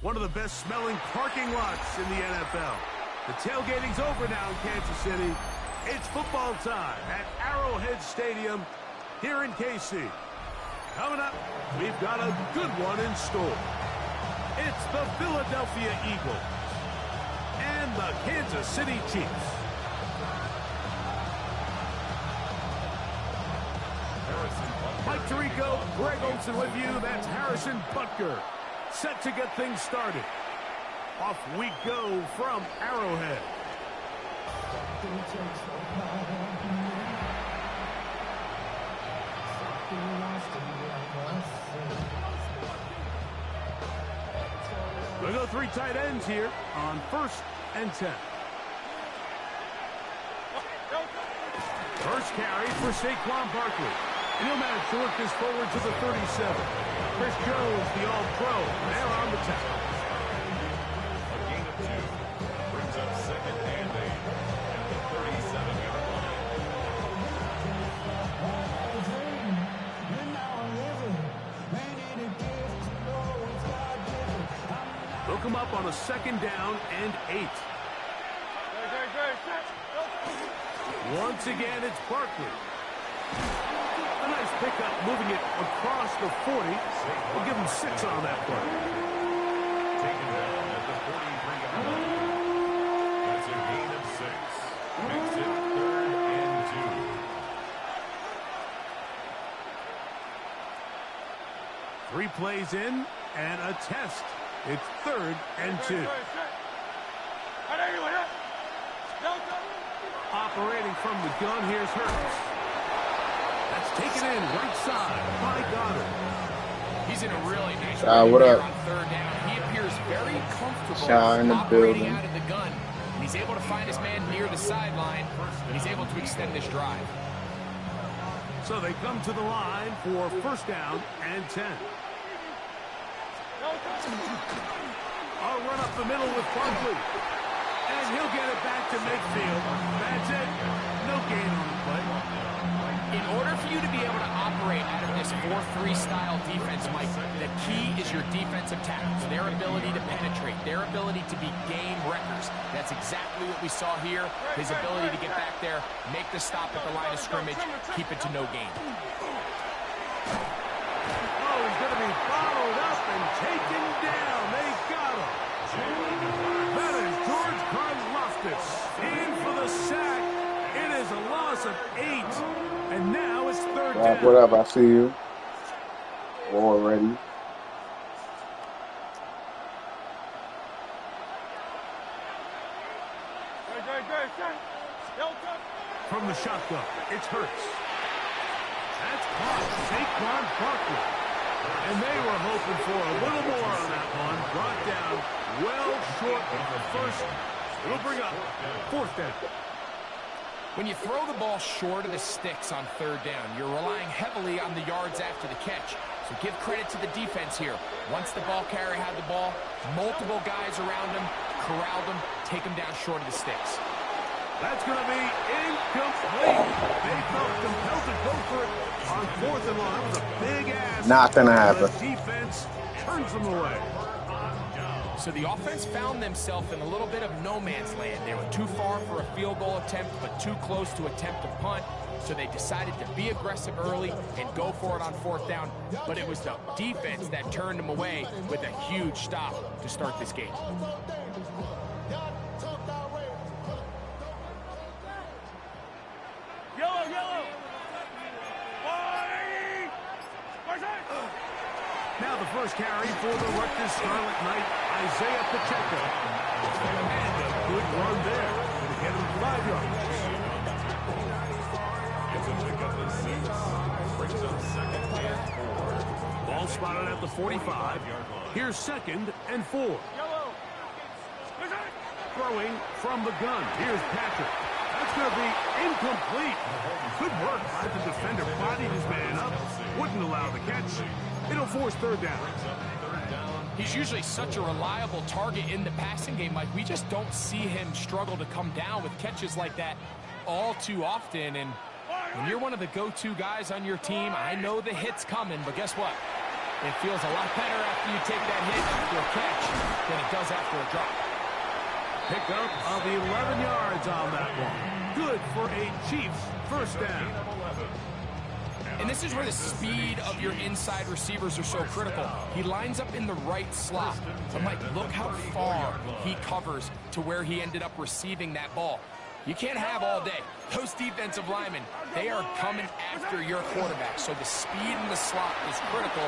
One of the best smelling parking lots in the NFL. The tailgating's over now in Kansas City. It's football time at Arrowhead Stadium here in KC. Coming up, we've got a good one in store. It's the Philadelphia Eagles and the Kansas City Chiefs. Mike Tirico, Greg Olsen with you. That's Harrison Butker. Set to get things started. Off we go from Arrowhead. We'll go 3 tight ends here on 1st and 10. First carry for Saquon Barkley. And he'll manage to work this forward to the 37. Chris Jones, the All-Pro, there on the tackle. A gain of 2 brings up 2nd and 8 at the 37-yard line. They'll come up on a 2nd down and 8. Once again, it's Barkley. A nice pickup, moving it across the 40. We'll give him 6 on that play. Taken down at the 43-yard line. That's a gain of 6. Makes it 3rd and 2. 3 plays in and a test. It's 3rd and 2. Operating from the gun, here's Hurts. That's taken in right side by Goddard. He's in a really nice what up? on 3rd down. He appears very comfortable in the operating building. out of the gun. And he's able to find his man near the sideline, and he's able to extend this drive. So they come to the line for 1st down and 10. I'll run up the middle with Barkley. And he'll get it back to midfield. That's it. No gain on the play. In order for you to be able to operate out of this 4-3 style defense, Mike, the key is your defensive tackles, their ability to penetrate, their ability to be game wreckers. That's exactly what we saw here. His ability to get back there, make the stop at the line of scrimmage, keep it to no gain. Oh, he's going to be followed up and taken down. They got him. That is George Karlaftis in for the sack. It is a loss of 8. And now it's 3rd down. What up? I see you already. From the shotgun, it's Hurts. That's caught. Saquon Barkley. And they were hoping for a little more on that one. Brought down well short of the first. It'll bring up 4th down. When you throw the ball short of the sticks on 3rd down, you're relying heavily on the yards after the catch. So give credit to the defense here. Once the ball carrier had the ball, multiple guys around him, corralled him, take him down short of the sticks. That's going to be incomplete. They felt compelled to go for it on 4th and long. That was a big ass. Not going to happen. The defense turns them away. So the offense found themselves in a little bit of no man's land. They were too far for a field goal attempt, but too close to attempt a punt. So they decided to be aggressive early and go for it on 4th down. But it was the defense that turned them away with a huge stop to start this game. Now the first carry for the Rutgers Scarlet Knight, Isaiah Pacheco. And a good run there. Going to get him 5 yards. Gets a pickup of 6. Brings up 2nd and 4. Ball spotted at the 45. Here's 2nd and 4. Throwing from the gun. Here's Patrick. That's going to be incomplete. Good work by the defender. Bodied his man up. Wouldn't allow the catch. It'll force 3rd down. He's usually such a reliable target in the passing game, Mike. We just don't see him struggle to come down with catches like that all too often. And when you're one of the go-to guys on your team, I know the hit's coming, but guess what? It feels a lot better after you take that hit after a catch than it does after a drop. Pickup of 11 yards on that one. Good for a Chiefs first down. And this is where the speed of your inside receivers are so critical. He lines up in the right slot. But Mike, look how far he covers to where he ended up receiving that ball. You can't have all day. Those defensive linemen, they are coming after your quarterback. So the speed in the slot is critical.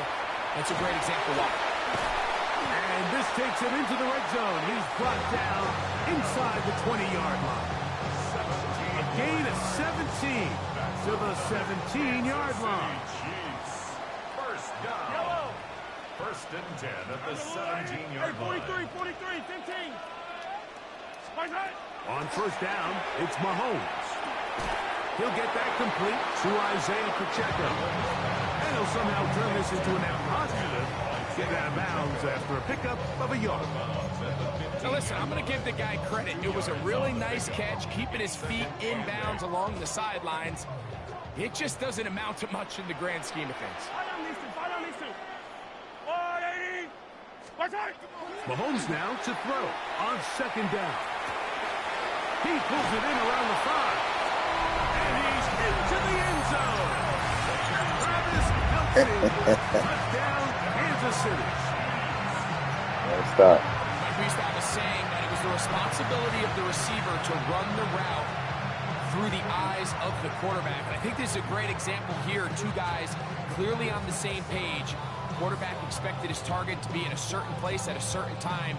That's a great example why. And this takes him into the red zone. He's brought down inside the 20-yard line. A gain of 17 to the 17-yard line. First down. First and 10 at the 17-yard line. 43, 15. On first down, it's Mahomes. He'll get that complete to Isaiah Pacheco. And he'll somehow turn this into a net positive. Get out of bounds after a pickup of a yard. Now listen, I'm going to give the guy credit. It was a really nice catch, keeping his feet in bounds along the sidelines. It just doesn't amount to much in the grand scheme of things. Mahomes now to throw on second down. He pulls it in around the 5. And he's into the end zone. Travis Kelce, touchdown, Kansas City. Nice start. We used to have a saying that it was the responsibility of the receiver to run the route through the eyes of the quarterback. And I think this is a great example here. Two guys clearly on the same page. Quarterback expected his target to be in a certain place at a certain time.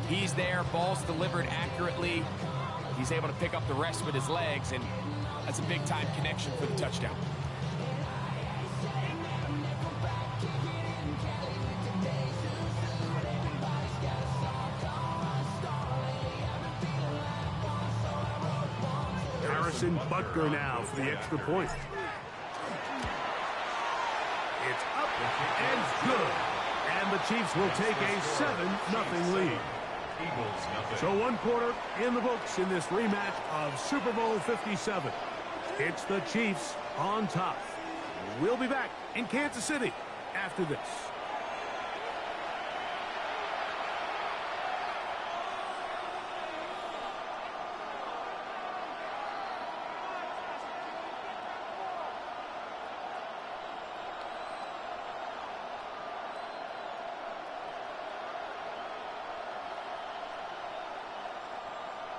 He's there, ball's delivered accurately. He's able to pick up the rest with his legs, and that's a big-time connection for the touchdown. Harrison Butker now for the extra point. It's up and good. And the Chiefs will take a 7-0 lead. So one quarter in the books in this rematch of Super Bowl 57. It's the Chiefs on top. We'll be back in Kansas City after this.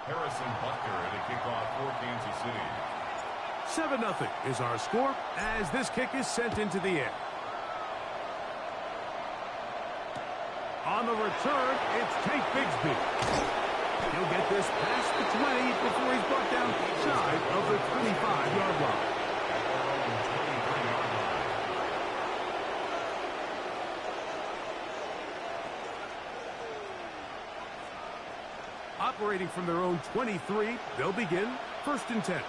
Harrison Butker at a kickoff for Kansas City. 7-0 is our score as this kick is sent into the air. On the return, it's Tank Bigsby. He'll get this past the 20 before he's brought down shy of the 25-yard line. Operating from their own 23, they'll begin first and 10.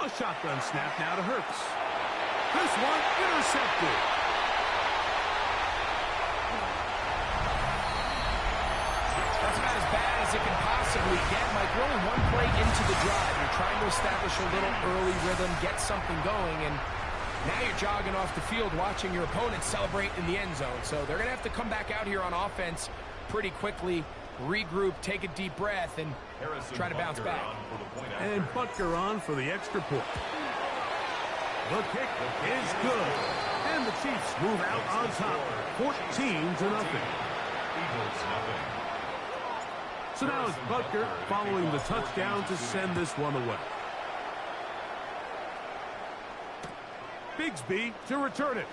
A shotgun snap now to Hurts. This one intercepted. That's about as bad as it can possibly get. Mike, we're only one play into the drive. You're trying to establish a little early rhythm, get something going, and now you're jogging off the field watching your opponent celebrate in the end zone. So they're going to have to come back out here on offense pretty quickly, regroup, take a deep breath, and try to bounce back. And Butker on for the extra point. The kick is good. And the Chiefs move out on top, 14-0. So now it's Butker following the touchdown to send this one away. Bigsby to return it.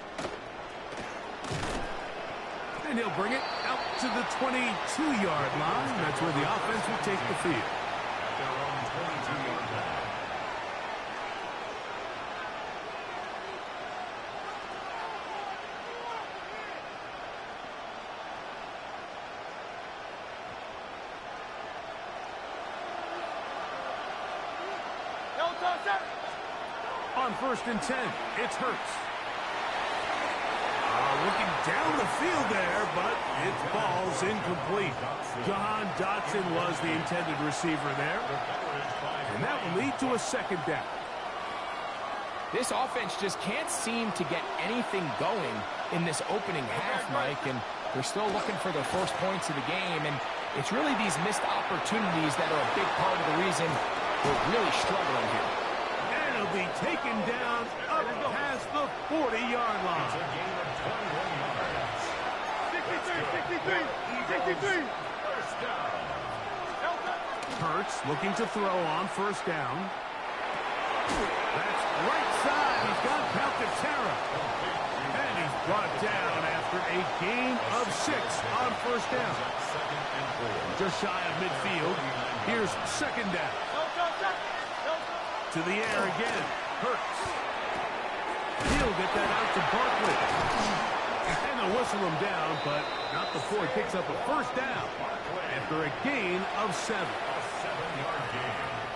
And he'll bring it out to the 22-yard line. That's where the offense will take the field. At their own 22-yard line. On first and 10, it's Hurts. Looking down the field there, but its ball's incomplete. Jahan Dotson was the intended receiver there. And that will lead to a second down. This offense just can't seem to get anything going in this opening half, Mike, and they're still looking for their first points of the game, and it's really these missed opportunities that are a big part of the reason we're really struggling here. And he'll be taken down up past the 40-yard line. It's a gain of 21 yards. 63. First down. Hurts looking to throw on first down. That's right side. He's got Calcaterra. And he's brought down after a gain of 6 on first down. Just shy of midfield. Here's second down. To the air again. Hurts. He'll get that out to Barkley. And they'll whistle him down, but not before he picks up a first down after a gain of 7.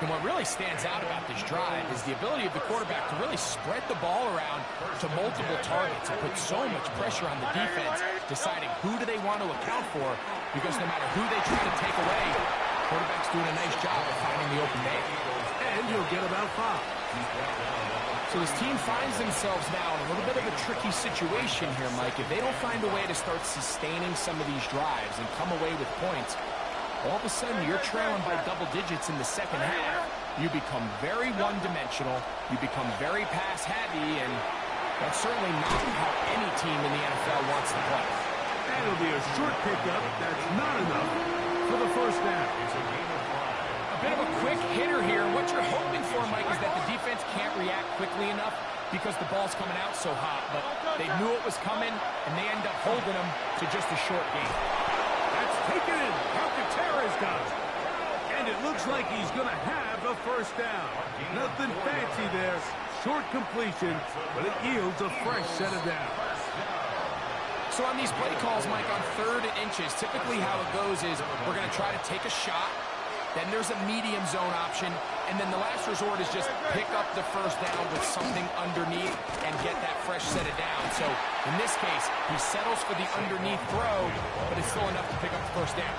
And what really stands out about this drive is the ability of the quarterback to really spread the ball around to multiple targets and put so much pressure on the defense, deciding who do they want to account for, because no matter who they try to take away, the quarterback's doing a nice job of finding the open man. And he'll get about 5. So his team finds themselves now in a little bit of a tricky situation here, Mike. If they don't find a way to start sustaining some of these drives and come away with points, all of a sudden you're trailing by double digits in the second half. You become very one-dimensional. You become very pass-heavy, and that's certainly not how any team in the NFL wants to play. And it'll be a short pickup. That's not enough for the first down. A bit of a quick hitter here. What you're hoping for, Mike, is that the defense can't react quickly enough because the ball's coming out so hot. But they knew it was coming, and they end up holding them to just a short gain. That's taken in. Calcaterra's got it. And it looks like he's going to have a first down. Nothing fancy there. Short completion, but it yields a fresh set of downs. So on these play calls, Mike, on 3rd and inches, typically how it goes is we're going to try to take a shot. Then there's a medium zone option, and then the last resort is just pick up the first down with something underneath and get that fresh set of downs. So in this case, he settles for the underneath throw, but it's still enough to pick up the first down.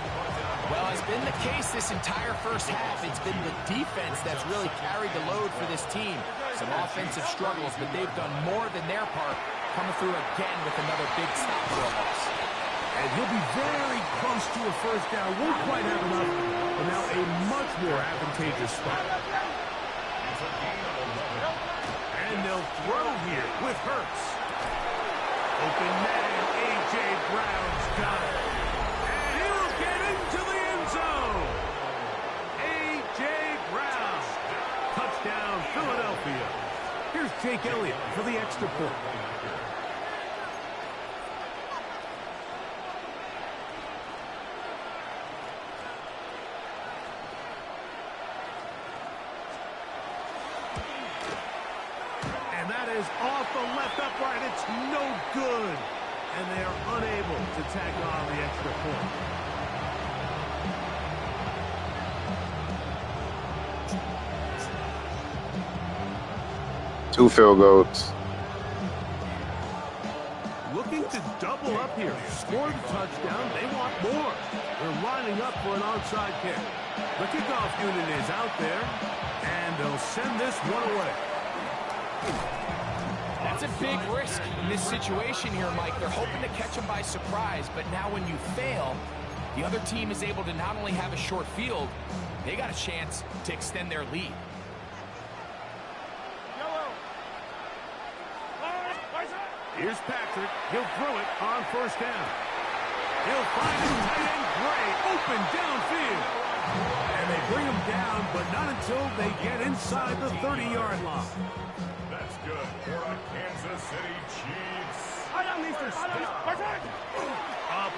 Well, as been the case this entire first half, it's been the defense that's really carried the load for this team. Some offensive struggles, but they've done more than their part, coming through again with another big stop for a loss. And he'll be very close to a first down. Won't quite have enough, but now a much more advantageous spot. And they'll throw here with Hurts. Open man, A.J. Brown's got it. And he'll get into the end zone. A.J. Brown. Touchdown, Philadelphia. Here's Jake Elliott for the extra point. Is off the left upright. It's no good. And they are unable to tack on the extra point. Two field goals. Looking to double up here. Score the touchdown. They want more. They're lining up for an onside kick. The kickoff unit is out there. And they'll send this one away. That's a big risk in this situation here, Mike. They're hoping to catch them by surprise, but now when you fail, the other team is able to not only have a short field, they got a chance to extend their lead. Here's Patrick. He'll throw it on first down. He'll find his tight end Gray open downfield. And they bring him down, but not until they get inside the 30-yard line. That's good for the Kansas City Chiefs.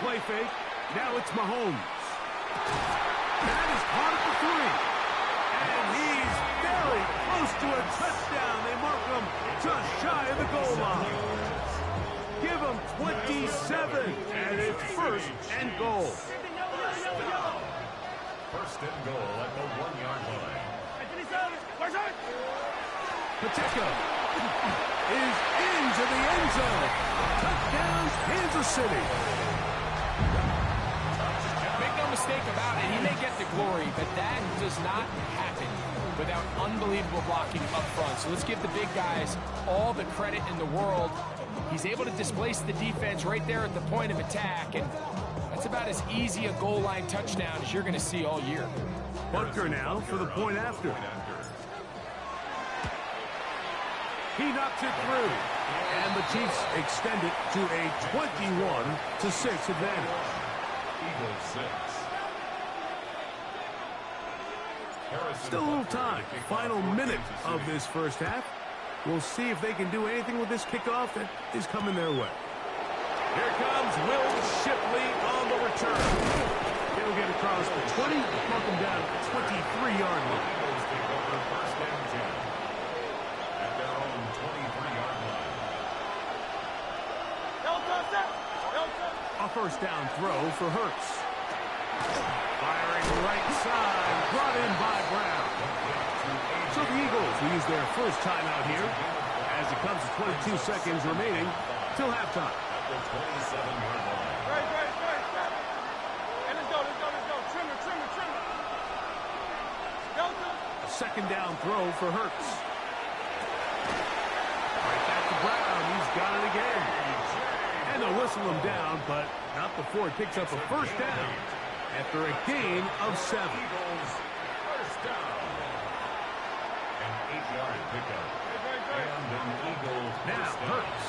Play fake. Now it's Mahomes. That is caught at the 3. And he's very close to a touchdown. They mark him just shy of the goal line. Give him 27. And it's first and goal. First and goal at the 1-yard line. Pacheco is into the end zone. Touchdown, Kansas City. Make no mistake about it. He may get the glory, but that does not happen without unbelievable blocking up front. So let's give the big guys all the credit in the world. He's able to displace the defense right there at the point of attack, and that's about as easy a goal line touchdown as you're going to see all year. Butker now for the point after. He knocks it through. And the Chiefs extend it to a 21-6 advantage. Eagles 6. Still a little time. Final minute of this first half. We'll see if they can do anything with this kickoff that is coming their way. Here comes Will Shipley on the return. He'll get across the 20, knock him down at the 23-yard line. Eagles take over first and 10 at their own 23-yard line. A first down throw for Hurts. Firing right side, brought in by Brown. So the Eagles will use their first timeout here as it comes to 22 seconds remaining till halftime. At the 27-yard line. Right. And let's go. Trim it. Delta. A second down throw for Hurts. Right back to Brown. He's got it again. And they'll whistle him down, but not before he picks up a first down after a gain of 7. Eagles first down. An 8-yard pickup. And an Eagles Now first down. Hurts.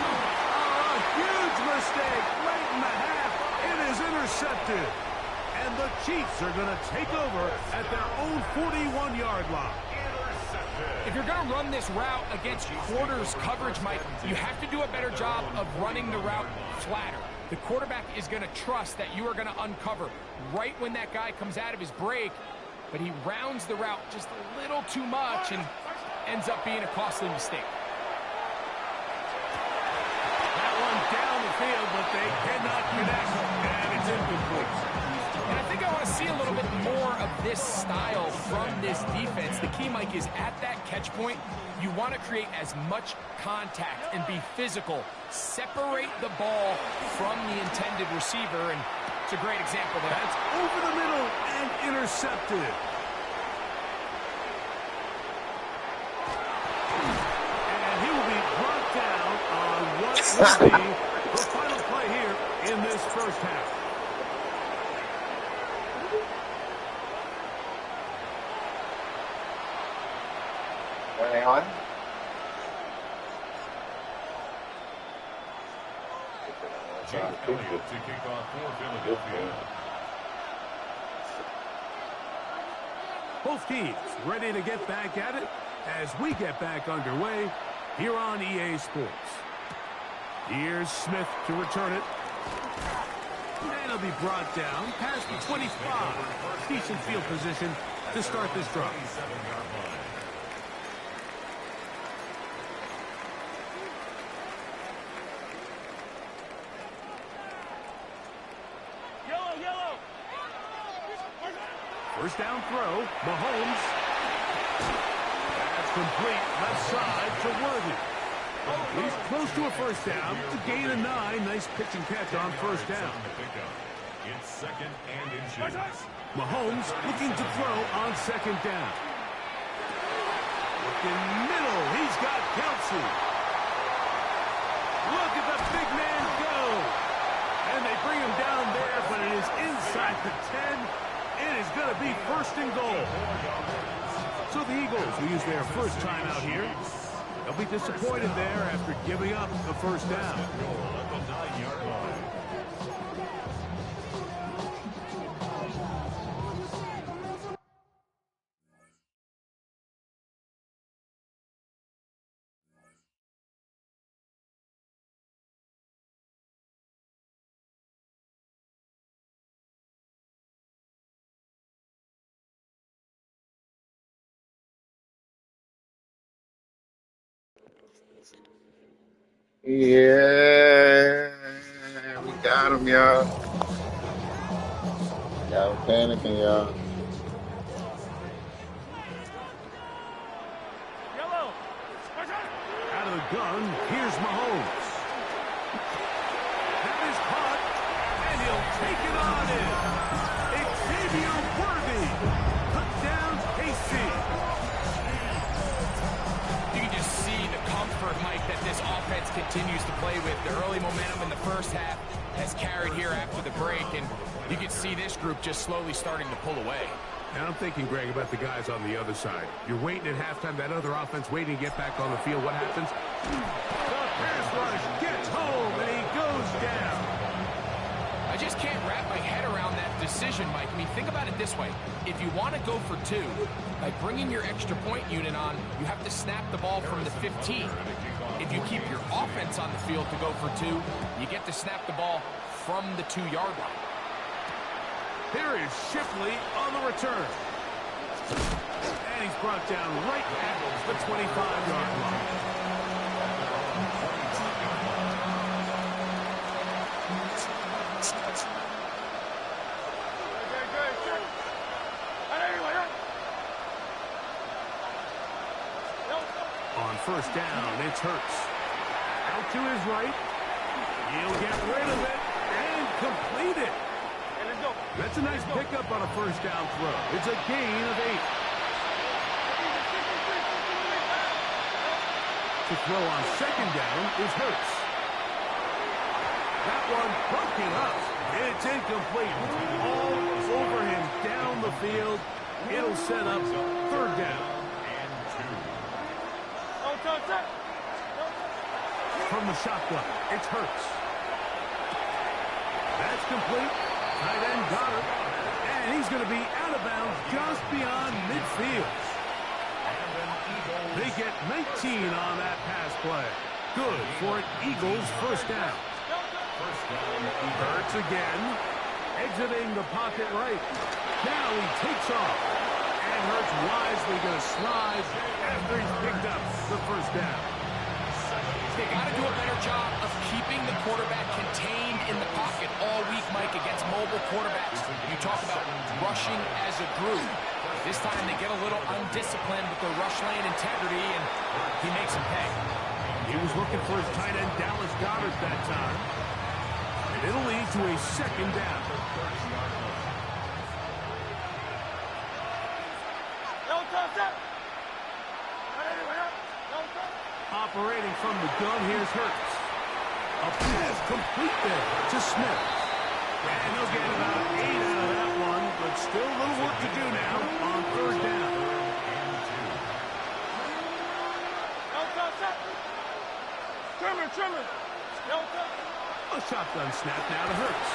Oh, a huge mistake late in the half. It is intercepted. And the Chiefs are going to take over at their own 41-yard line. If you're going to run this route against quarters coverage, Mike, you have to do a better job of running the route flatter. The quarterback is going to trust that you are going to uncover right when that guy comes out of his break, but he rounds the route just a little too much and ends up being a costly mistake. That one down the field, but they cannot connect, and it's incomplete. And I think I want to see a little bit more of this style from this defense. The key, Mike, is at that catch point, you want to create as much contact and be physical. Separate the ball from the intended receiver, and it's a great example of that. That's over the middle and intercepted. And he will be brought down on what will be the final play here in this first half. Hang on. Jake Elliott to kick off for Philadelphia. Both teams ready to get back at it as we get back underway here on EA Sports. Here's Smith to return it. And he'll be brought down past the 25. Decent field position to start this drive. 27-yard line. Yellow. First down throw, Mahomes. That's complete, left side to Worthy. He's close to a first down to gain a 9. Nice pitch and catch on first down. It's second and inches. Mahomes looking to throw on second down. Looking middle, he's got Kelsey. Look at the big man go. And they bring him down there, but it is inside the 10. It is going to be first and goal. So the Eagles will use their first timeout here. They'll be disappointed there after giving up the first down. Goal at the 9-yard line. Yeah, we got him, y'all. Y'all panicking, y'all. Yellow. Out of the gun, here's Mahomes. That is caught, and He'll take it on in. Xavier Worthy. Touchdown, KC. You can just see the comfort, Mike, that this offense continues to play with. The early momentum in the first half has carried here after the break, and you can see this group just slowly starting to pull away. And I'm thinking, Greg, about the guys on the other side. You're waiting at halftime, that other offense waiting to get back on the field. What happens? The pass rush gets home, and he goes down. I just can't wrap my head around that decision, Mike. I mean, think about it this way. If you want to go for two, by bringing your extra point unit on, you have to snap the ball from the 15. If you keep your offense on the field to go for two, you get to snap the ball from the 2-yard line. Here is Shipley on the return. And he's brought down right at the 25-yard line. On first down, it's Hurts. Out to his right. He'll get rid of it and complete it. That's a nice pickup on a first down throw. It's a gain of 8. To throw on second down is Hurts. That one broken up. It's incomplete. All over him down the field. It'll set up third down. From the shotgun, it's Hurts. That's complete. Tight end got it. And he's going to be out of bounds just beyond midfield. They get 19 on that pass play. Good for an Eagles first down. Hurts again. Exiting the pocket right. Now he takes off. And Hurts wisely going to slide after he's picked up the first down. They got to do a better job of keeping the quarterback contained in the pocket all week, Mike, against mobile quarterbacks. You talk about rushing as a group. This time they get a little undisciplined with their rush lane integrity, and he makes them pay. He was looking for his tight end, Dallas Goedert, that time. And it'll lead to a second down. Operating from the gun, here's Hurts. A pass complete there to Smith. And he'll get about 8 out of that one, but still a little work to do now on third down. Trimmer. A shotgun snap now to Hurts.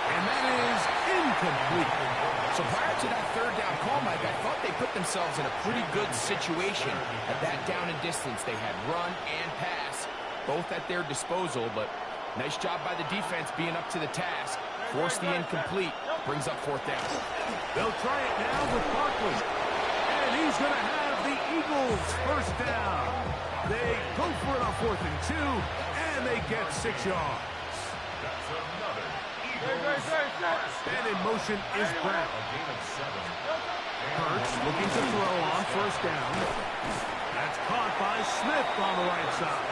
And that is incomplete. So prior to that third down call, Mike, I thought they put themselves in a pretty good situation at that down and distance. They had run and pass, both at their disposal, but nice job by the defense being up to the task. Force the incomplete, brings up fourth down. They'll try it now with Barkley. And he's going to have the Eagles first down. They go for it on 4th and 2, and they get 6 yards. That's another And in motion is Brown. Hurts looking to throw on first down. That's caught by Smith on the right side.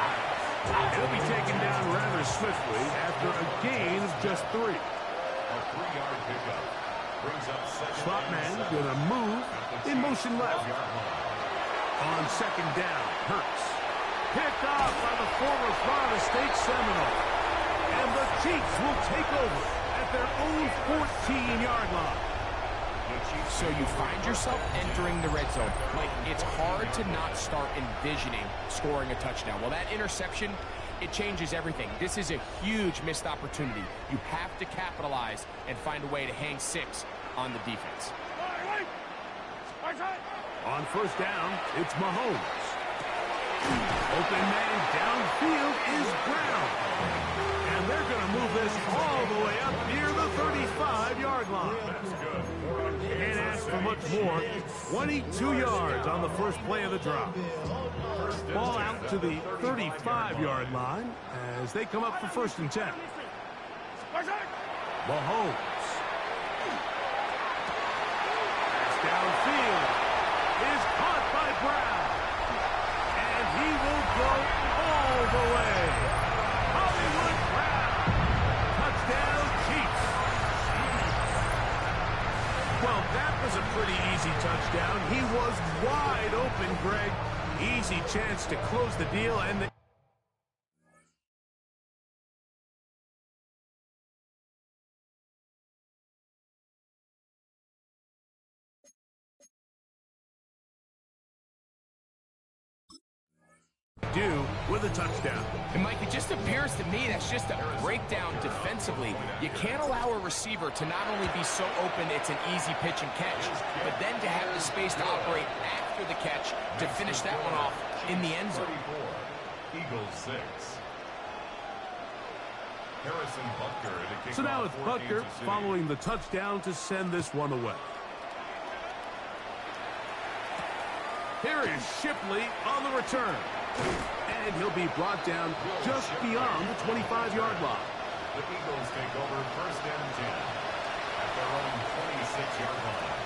He'll be taken down rather swiftly after a gain of just 3. A 3-yard pickup. Brings up Slot man going to move in motion left. On second down, Hurts. Picked off by the former Florida State Seminole. And the Chiefs will take over at their own 14-yard line. So you find yourself entering the red zone. Like, it's hard to not start envisioning scoring a touchdown. Well, that interception, it changes everything. This is a huge missed opportunity. You have to capitalize and find a way to hang 6 on the defense. On first down, it's Mahomes. Open man downfield is Brown. And they're going to move this all the way up near the 35-yard line. Can't ask for much more. 22 yards on the first play of the drop. Ball out to the 35-yard line as they come up for 1st and 10. Mahomes. Pass downfield is caught by Brown. And he will go all the way. Hollywood Brown. Touchdown, Chiefs. wide open, Greg. Easy chance to close the deal, and do with a touchdown. And Mike, it just appears to me that's just a breakdown defensively. You can't allow a receiver to not only be so open it's an easy pitch and catch, but then to have the space to operate after the catch to finish that one off in the end zone. Eagles 6. Harrison Butker to kick So now off it's for Butker Kansas City. following the touchdown to send this one away. Here is Shipley on the return. And he'll be brought down just beyond the 25-yard line. The Eagles take over 1st and 10 at their own 26-yard line.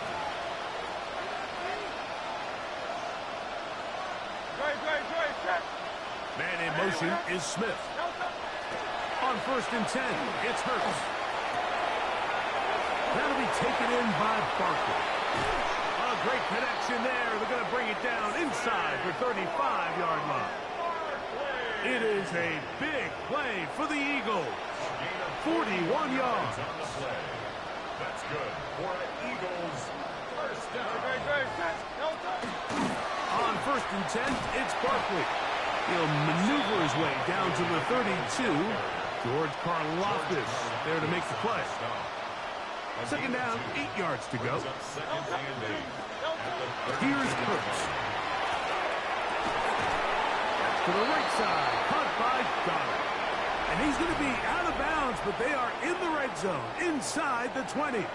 Great, check. Man in motion is Smith. On 1st and 10, it's Hurts. That'll be taken in by Barkley. A great connection there. They're going to bring it down inside the 35-yard line. It is a big play for the Eagles. 41 yards. On the play. That's good for the Eagles. 1st down. On 1st and 10, it's Barkley. He'll maneuver his way down to the 32. George Karlaftis there to make the play. 2nd down, 8 yards to go. Here's Hurts. To the right side, caught by Goddard. And he's going to be out of bounds, but they are in the red zone, inside the 20.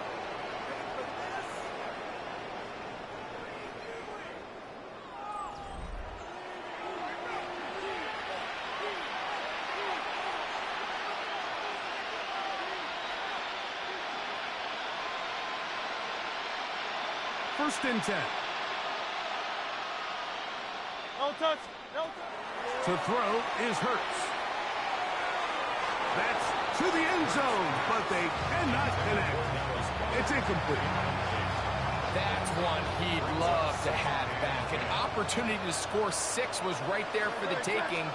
First and 10. No touch. To throw is Hurts. That's to the end zone, but they cannot connect. It's incomplete. That's one he'd love to have back. An opportunity to score 6 was right there for the taking.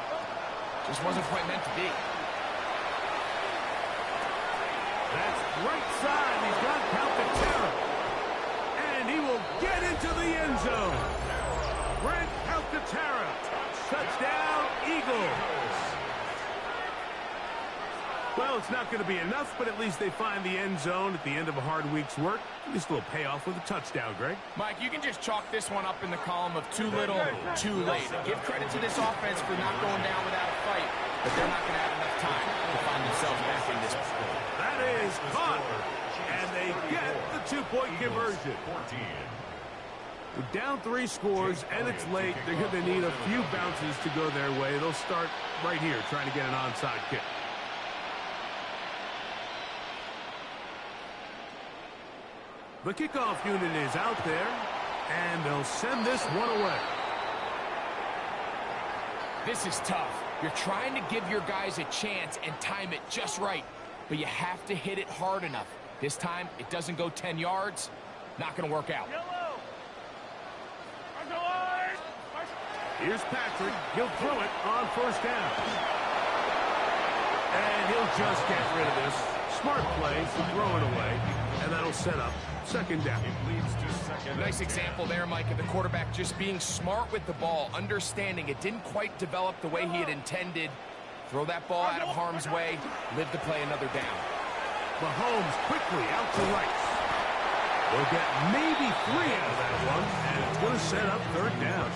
Just wasn't quite meant to be. That's right side. He's got Calcaterra. And he will get into the end zone. Brent Calcaterra. Touchdown, Eagles. Well, it's not going to be enough, but at least they find the end zone at the end of a hard week's work. Just a little payoff with a touchdown, Greg. Mike, you can just chalk this one up in the column of too little, too late. Give credit to this offense for not going down without a fight, but they're not going to have enough time to find themselves back in this one. That is caught, and they get the 2-point conversion. 14. They're down 3 scores, and it's late. They're going to need a few bounces to go their way. They'll start right here, trying to get an onside kick. The kickoff unit is out there, and they'll send this one away. This is tough. You're trying to give your guys a chance and time it just right, but you have to hit it hard enough. This time, it doesn't go 10 yards. Not going to work out. Here's Patrick. He'll throw it on 1st down. And he'll just get rid of this. Smart play to throw it away, and that'll set up 2nd down. It leads to 2nd. Nice example there, Mike, of the quarterback just being smart with the ball, understanding it didn't quite develop the way he had intended. Throw that ball out of harm's way, live to play another down. Mahomes quickly out to Rice. They'll get maybe 3 out of that one, and it's going to set up 3rd down.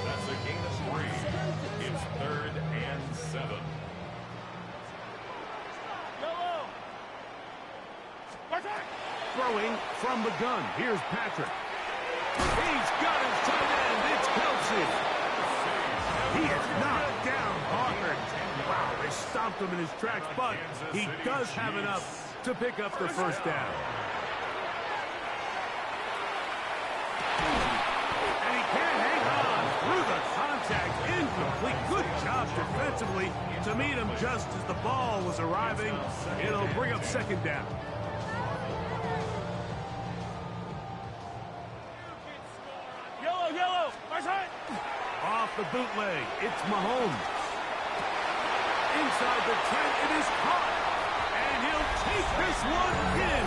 That's a gain of 3. It's 3rd and 7. Throwing from the gun. Here's Patrick. He's got his tight end. It's Kelsey. He is knocked down hard. Wow, they stopped him in his tracks, but he does have enough to pick up the 1st down. And he can't hang on through the contact. Incomplete. Good job defensively to meet him just as the ball was arriving. It'll bring up 2nd down. the bootleg. It's Mahomes. Inside the 10, it is caught. And he'll take this one in.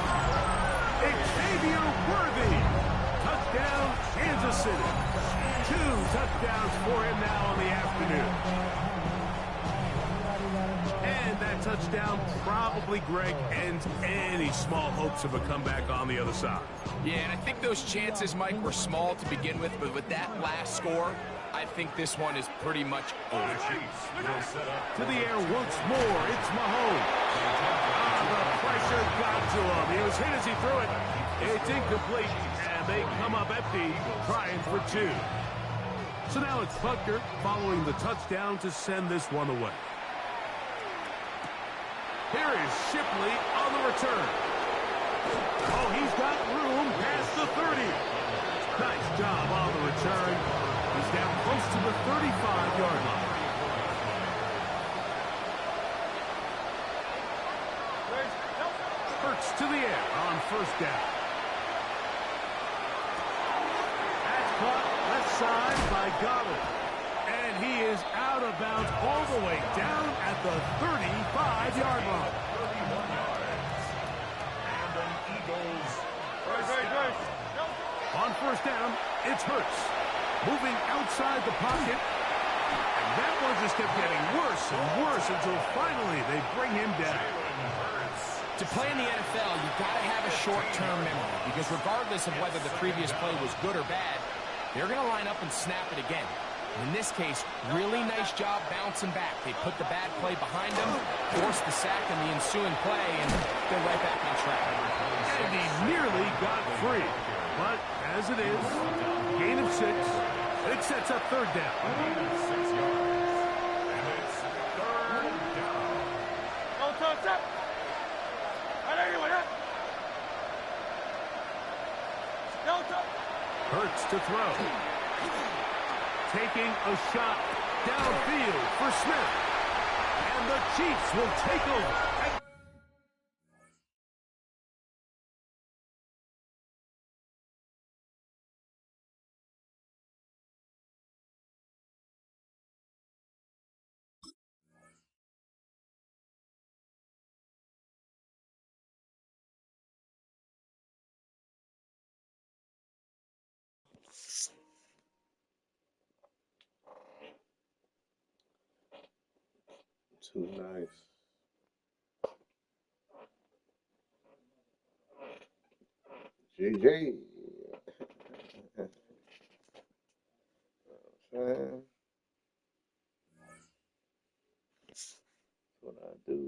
Xavier Worthy. Touchdown, Kansas City. 2 touchdowns for him now on the afternoon. And that touchdown probably, Greg, ends any small hopes of a comeback on the other side. Yeah, and I think those chances, Mike, were small to begin with, but with that last score, I think this one is pretty much over. To the air once more, it's Mahomes. The pressure got to him. He was hit as he threw it. It's incomplete, and they come up empty, trying for 2. So now it's Butker following the touchdown to send this one away. Here is Shipley on the return. Oh, he's got room past the 30. Nice job on the return. He's down close to the 35-yard line. Hurts to the air on first down. That's caught left side by Goddard. And he is out of bounds all the way down at the 35-yard line. 31 yards. And an Eagles first down. On first down, it's Hurts. Moving outside the pocket. And that one just kept getting worse and worse until finally they bring him down. To play in the NFL, you've got to have a short-term memory, because regardless of whether the previous play was good or bad, they're going to line up and snap it again. In this case, really nice job bouncing back. They put the bad play behind them, forced the sack in the ensuing play, and they're right back on track. And he nearly got free. But as it is, gain of 6. It sets up third down. A gain of 6 yards. And it's third down. Go touch up. Hurts to throw. Taking a shot downfield for Smith. And the Chiefs will take over. Too nice. GG. Saying. That's what I do.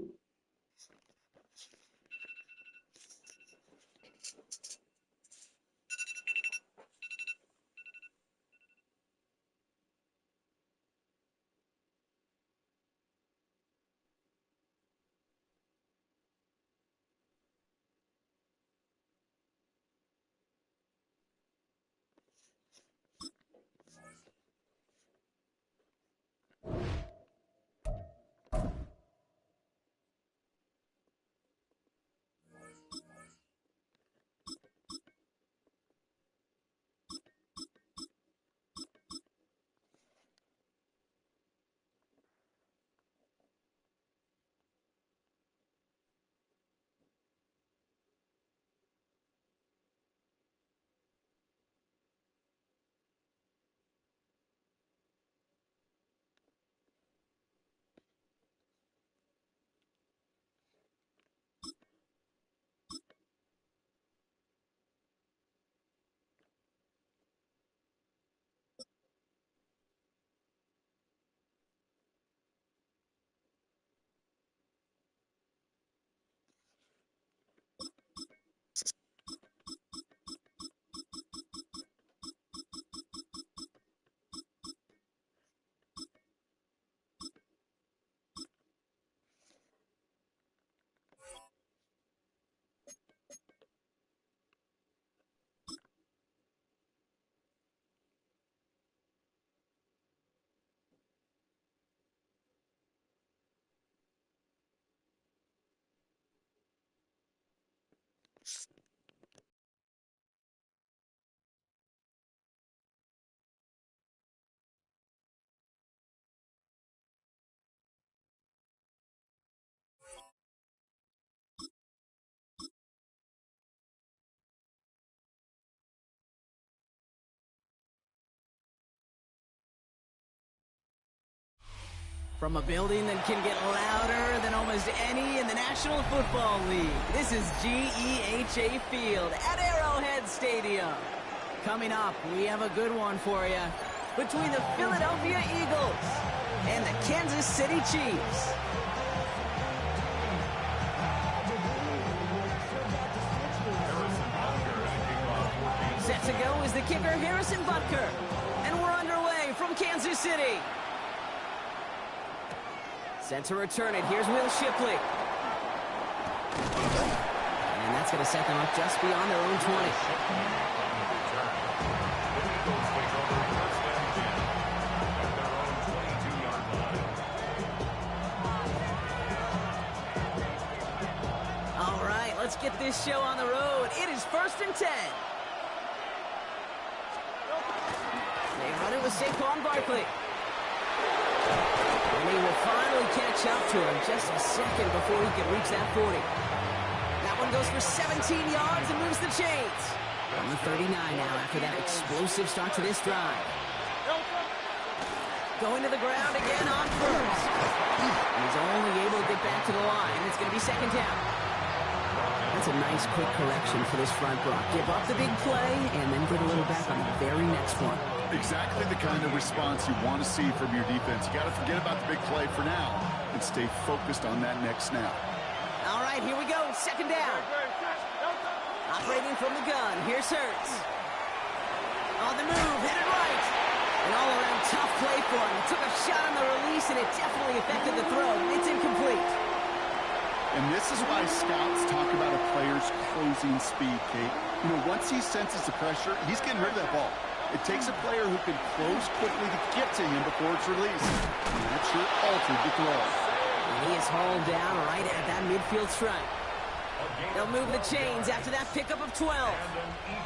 From a building that can get louder than almost any in the National Football League, this is GEHA Field at Arrowhead Stadium. Coming up, we have a good one for you between the Philadelphia Eagles and the Kansas City Chiefs. Set to go is the kicker, Harrison Butker. And we're underway from Kansas City. Set to return it. Here's Will Shipley. And that's going to set them up just beyond their own 20. All right, let's get this show on the road. It is 1st and 10. They run it with Saquon Barkley. And he will finally catch up to him just a second before he can reach that 40. That one goes for 17 yards and moves the chains. On the 39 now after that explosive start to this drive. Going to the ground again on first. And he's only able to get back to the line. It's going to be 2nd down. That's a nice quick correction for this front block. Give up the big play and then get a little back on the very next one. Exactly the kind of response you want to see from your defense. You got to forget about the big play for now and stay focused on that next snap. All right, here we go. 2nd down. Operating from the gun. Here's Hurts. On the move, headed right. An all-around tough play for him. He took a shot on the release, and it definitely affected the throw. It's incomplete. And this is why scouts talk about a player's closing speed, Kate. You know, once he senses the pressure, he's getting rid of that ball. It takes a player who can close quickly to get to him before it's released. And that sure altered the throw. And he is hauled down right at that midfield stripe. They'll move the chains after that pickup of 12.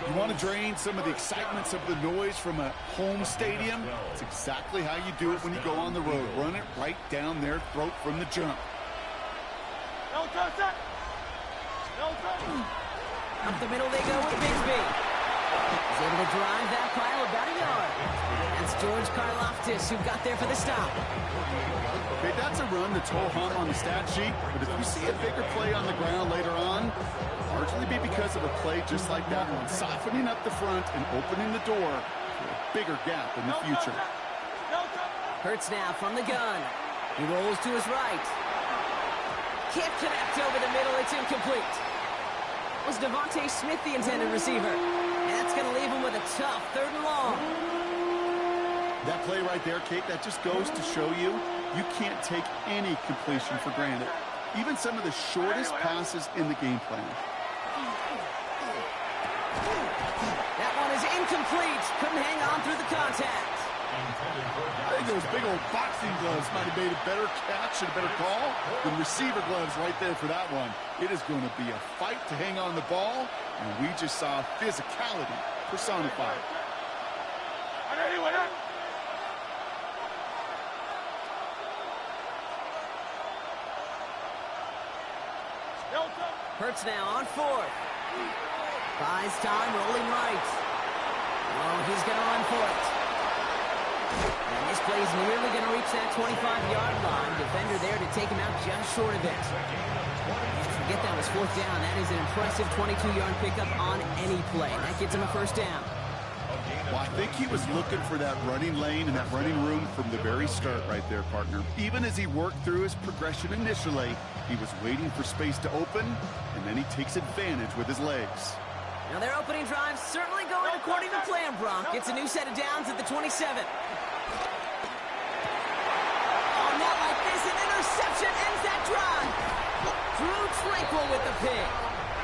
You want to drain some of the excitements of the noise from a home stadium? It's exactly how you do it when you go on the road. Run it right down their throat from the jump. Up the middle they go with Bigsby. He's able to drive that pile about a yard. That's George Karlaftis who got there for the stop. Okay, that's a run that's ho-hum on the stat sheet, but if you see a bigger play on the ground later on, largely be because of a play just like that one, softening up the front and opening the door for a bigger gap in the future. Hurts now from the gun. He rolls to his right. Can't connect over the middle. It's incomplete. Was Devontae Smith the intended receiver? And that's going to leave him with a tough 3rd and long. That play right there, Kate, that just goes to show you can't take any completion for granted. Even some of the shortest passes in the game plan. That one is incomplete. Couldn't hang on through the contact. I think those big old boxing gloves might have made a better catch and a better call than receiver gloves right there for that one. It is going to be a fight to hang on the ball, and we just saw physicality personified. Hurts now on 4th. Buys time, rolling right. Oh, he's going to run for it. And this play is nearly going to reach that 25-yard line. Defender there to take him out just short of it. And forget that was 4th down. That is an impressive 22-yard pickup on any play. That gets him a 1st down. Well, I think he was looking for that running lane and that running room from the very start right there, partner. Even as he worked through his progression initially, he was waiting for space to open, and then he takes advantage with his legs. Now their opening drive certainly going according to plan, Bronk. It's a new set of downs at the 27. Oh, not like this. An interception ends that drive. Drew Tranquil with the pick.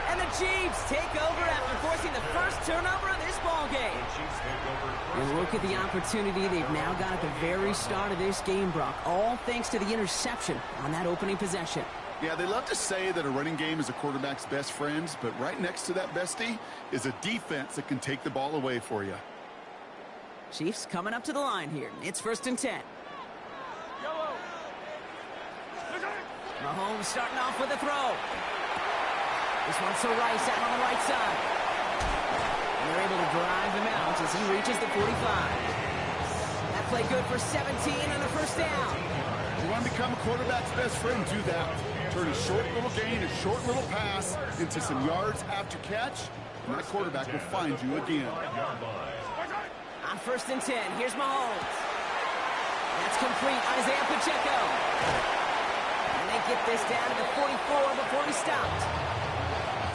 And the Chiefs take over after forcing the first turnover of this ballgame. And look at the opportunity they've now got at the very start of this game, Brock. All thanks to the interception on that opening possession. Yeah, they love to say that a running game is a quarterback's best friend, but right next to that bestie is a defense that can take the ball away for you. Chiefs coming up to the line here. It's 1st and 10. Mahomes starting off with a throw. This one's to Rice out on the right side. And they're able to drive him out as he reaches the 45. That play good for 17 and a 1st down. You want want to become a quarterback's best friend, do that. Turn a short little gain, a short little pass into some yards after catch, and that quarterback will find you again. On 1st and 10, here's Mahomes. That's complete. Isaiah Pacheco. And they get this down to the 44 before he stopped.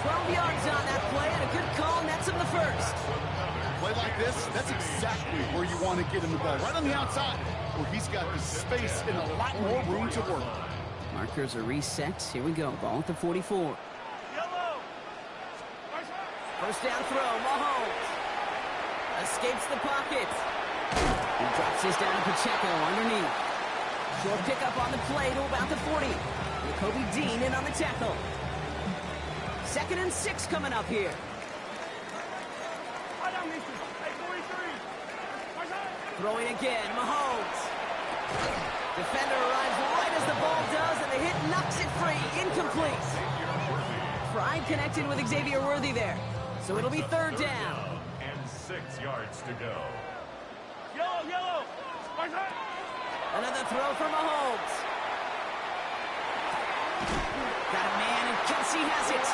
12 yards on that play, and a good call nets him the first. Play like this, that's exactly where you want to get him the ball. Right on the outside, where he's got the space and a lot more room to work. Markers are reset. Here we go. Ball at the 44. First down throw, Mahomes. Escapes the pocket. He drops this down to Pacheco underneath. Short pickup on the play to about the 40. Kobe Dean in on the tackle. 2nd and 6 coming up here. Throwing again, Mahomes. Defender arrives right as the ball does, and the hit knocks it free. Incomplete. Pride connected with Xavier Worthy there. So it'll be 3rd down. And 6 yards to go. Yellow. Another throw for Mahomes. Got a man, and Kelsey has it.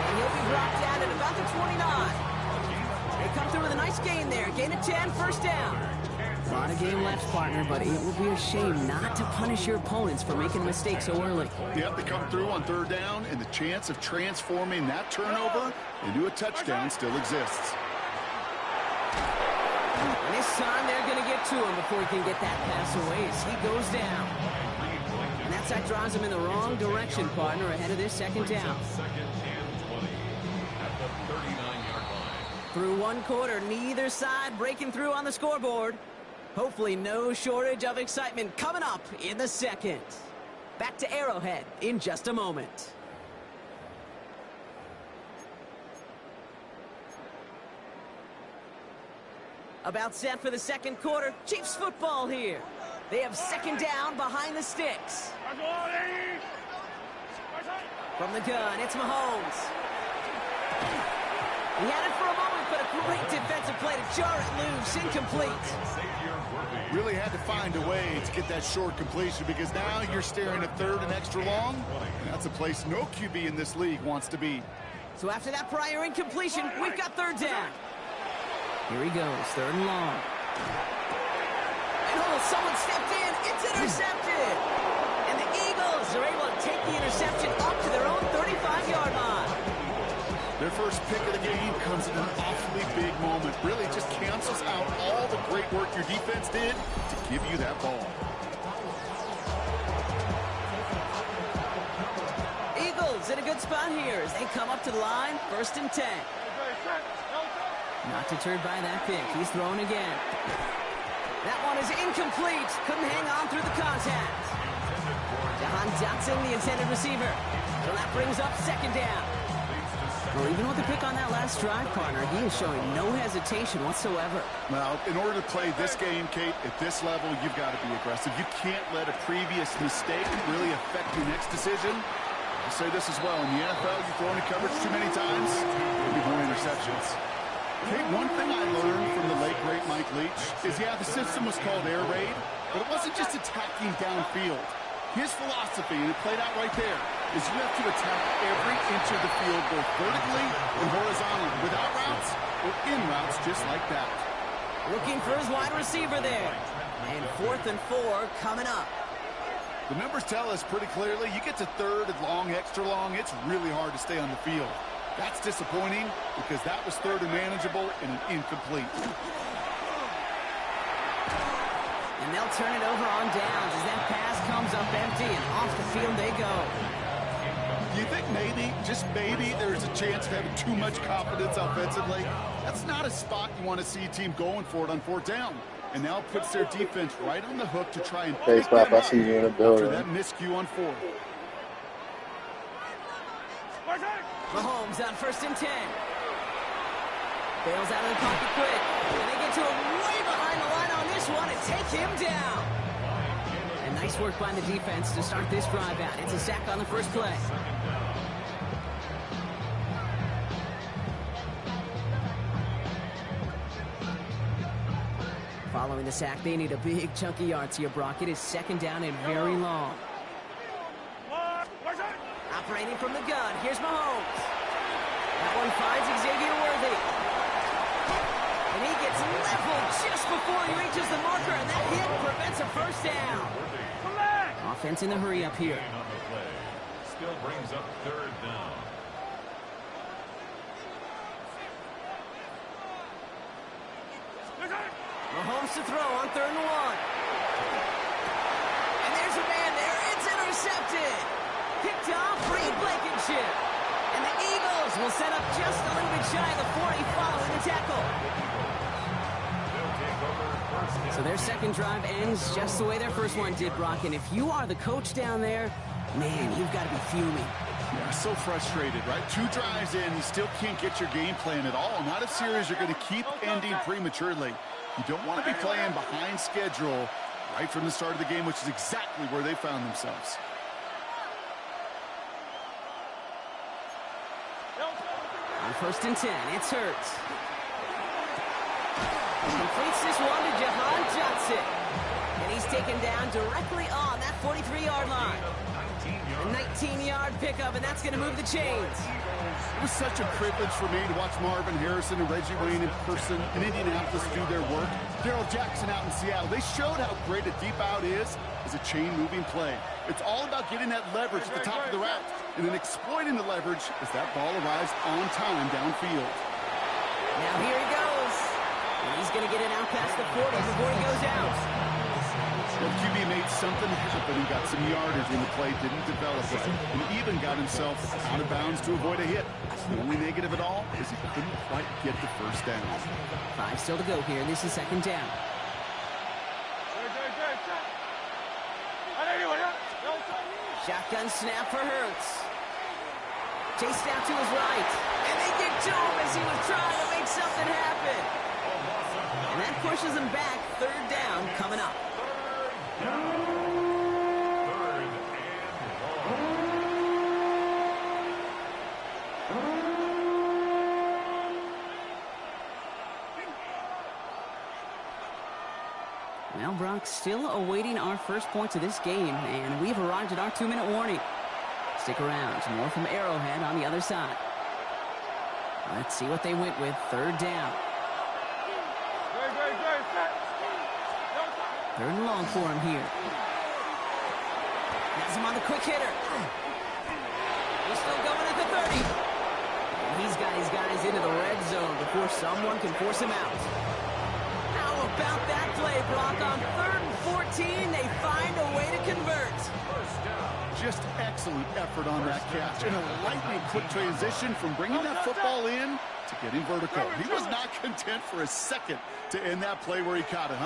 And he'll be brought down at about the 29. They come through with a nice gain there. Gain of 10, 1st down. A lot of game left, partner, but it will be a shame not to punish your opponents for making a mistake so early. Yep, they come through on 3rd down, and the chance of transforming that turnover into a touchdown still exists. And this time they're going to get to him before he can get that pass away as he goes down. And that sack drives him in the wrong direction, partner, ahead of this 2nd down. 2nd and 20 at the 39-yard line. Through 1 quarter, neither side breaking through on the scoreboard. Hopefully no shortage of excitement coming up in the 2nd. Back to Arrowhead in just a moment. About set for the 2nd quarter. Chiefs football here. They have 2nd down behind the sticks. From the gun, it's Mahomes. He had it for a moment, but a great defensive play to jar it loose. Incomplete. Really had to find a way to get that short completion because now you're staring at 3rd and extra long. And that's a place no QB in this league wants to be. So after that prior incompletion, we've got 3rd down. Here he goes, 3rd and long. And oh, someone stepped in. It's intercepted. And the Eagles are able to take the interception up to their own 35-yard line. Their first pick of the game comes in an awfully big moment. Really just cancels out all the great work your defense did to give you that ball. Eagles in a good spot here as they come up to the line, 1st and 10. Not deterred by that pick. He's throwing again. That one is incomplete. Couldn't hang on through the contact. Jahan Dotson, the intended receiver. So that brings up 2nd down. Well, even with the pick on that last drive, partner, he is showing no hesitation whatsoever. Well, in order to play this game, Kate, at this level, you've got to be aggressive. You can't let a previous mistake really affect your next decision. I'll say this as well. In the NFL, you throw into coverage too many times, there'll be more interceptions. Kate, one thing I learned from the late, great Mike Leach is, yeah, the system was called air raid, but it wasn't just attacking downfield. His philosophy, and it played out right there, is you have to attack every inch of the field, both vertically and horizontally, without routes or in routes just like that. Looking for his wide receiver there. And 4th and 4 coming up. The numbers tell us pretty clearly, you get to 3rd and long, extra long, it's really hard to stay on the field. That's disappointing because that was 3rd and manageable and an incomplete. And they'll turn it over on downs as that pass comes up empty and off the field they go. Do you think maybe, just maybe, there's a chance of having too much confidence offensively? That's not a spot you want to see a team going for it on 4th down. And now it puts their defense right on the hook to try and pick them up I see you in the building. after that miscue on 4th. Mahomes on 1st and 10. Bails out of the pocket quick. And they get to him way behind the line on this one and take him down. And nice work by the defense to start this drive out. It's a sack on the first play. Following Following the sack, they need a big chunk of yards here, Brock. It is second down and very long. Operating from the gun, here's Mahomes. That one finds Xavier Worthy. And he gets leveled just before he reaches the marker, and that hit prevents a first down. Offense in the hurry up here. Still brings up third down. Mahomes to throw on 3rd and 1. And there's a man there. It's intercepted. Picked off Reed Blankenship. And the Eagles will set up just a little bit shy of the 40 following the tackle. So their second drive ends just the way their first one did, Brock. And if you are the coach down there, man, you've got to be fuming. Yeah, so frustrated, right? 2 drives in, you still can't get your game plan at all. Not a series you're going to keep ending prematurely. You don't want to be playing behind schedule right from the start of the game, which is exactly where they found themselves. On 1st and 10, it's Hurts. Completes this one to Jahan Johnson. And he's taken down directly on that 43-yard line. A 19-yard pickup, and that's going to move the chains. It was such a privilege for me to watch Marvin Harrison and Reggie Wayne in person in Indianapolis do their work. Darrell Jackson out in Seattle. They showed how great a deep out is as a chain-moving play. It's all about getting that leverage at the top of the route and then exploiting the leverage as that ball arrives on time downfield. Now here he goes. And he's going to get it out past the 40 before he goes out. Well, QB made something happen and got some yardage when the play didn't develop right, and even got himself out of bounds to avoid a hit. The only negative at all is he couldn't quite get the first down. 5 still to go here. This is second down. Shotgun snap for Hurts. Chased out to his right. And they get to him as he was trying to make something happen. And that pushes him back. 3rd down coming up. Well, Brock, still awaiting our first points of this game, and we've arrived at our 2-minute warning. Stick around. More from Arrowhead on the other side. Let's see what they went with. 3rd down. 3rd and long for him here. Has him on the quick hitter. He's still going at the 30. And he's got his guys into the red zone before someone can force him out. How about that play, Brock? On 3rd and 14, they find a way to convert. Just excellent effort on that catch. And a lightning quick transition from bringing that football in to getting vertical. He was not content for a second to end that play where he caught it.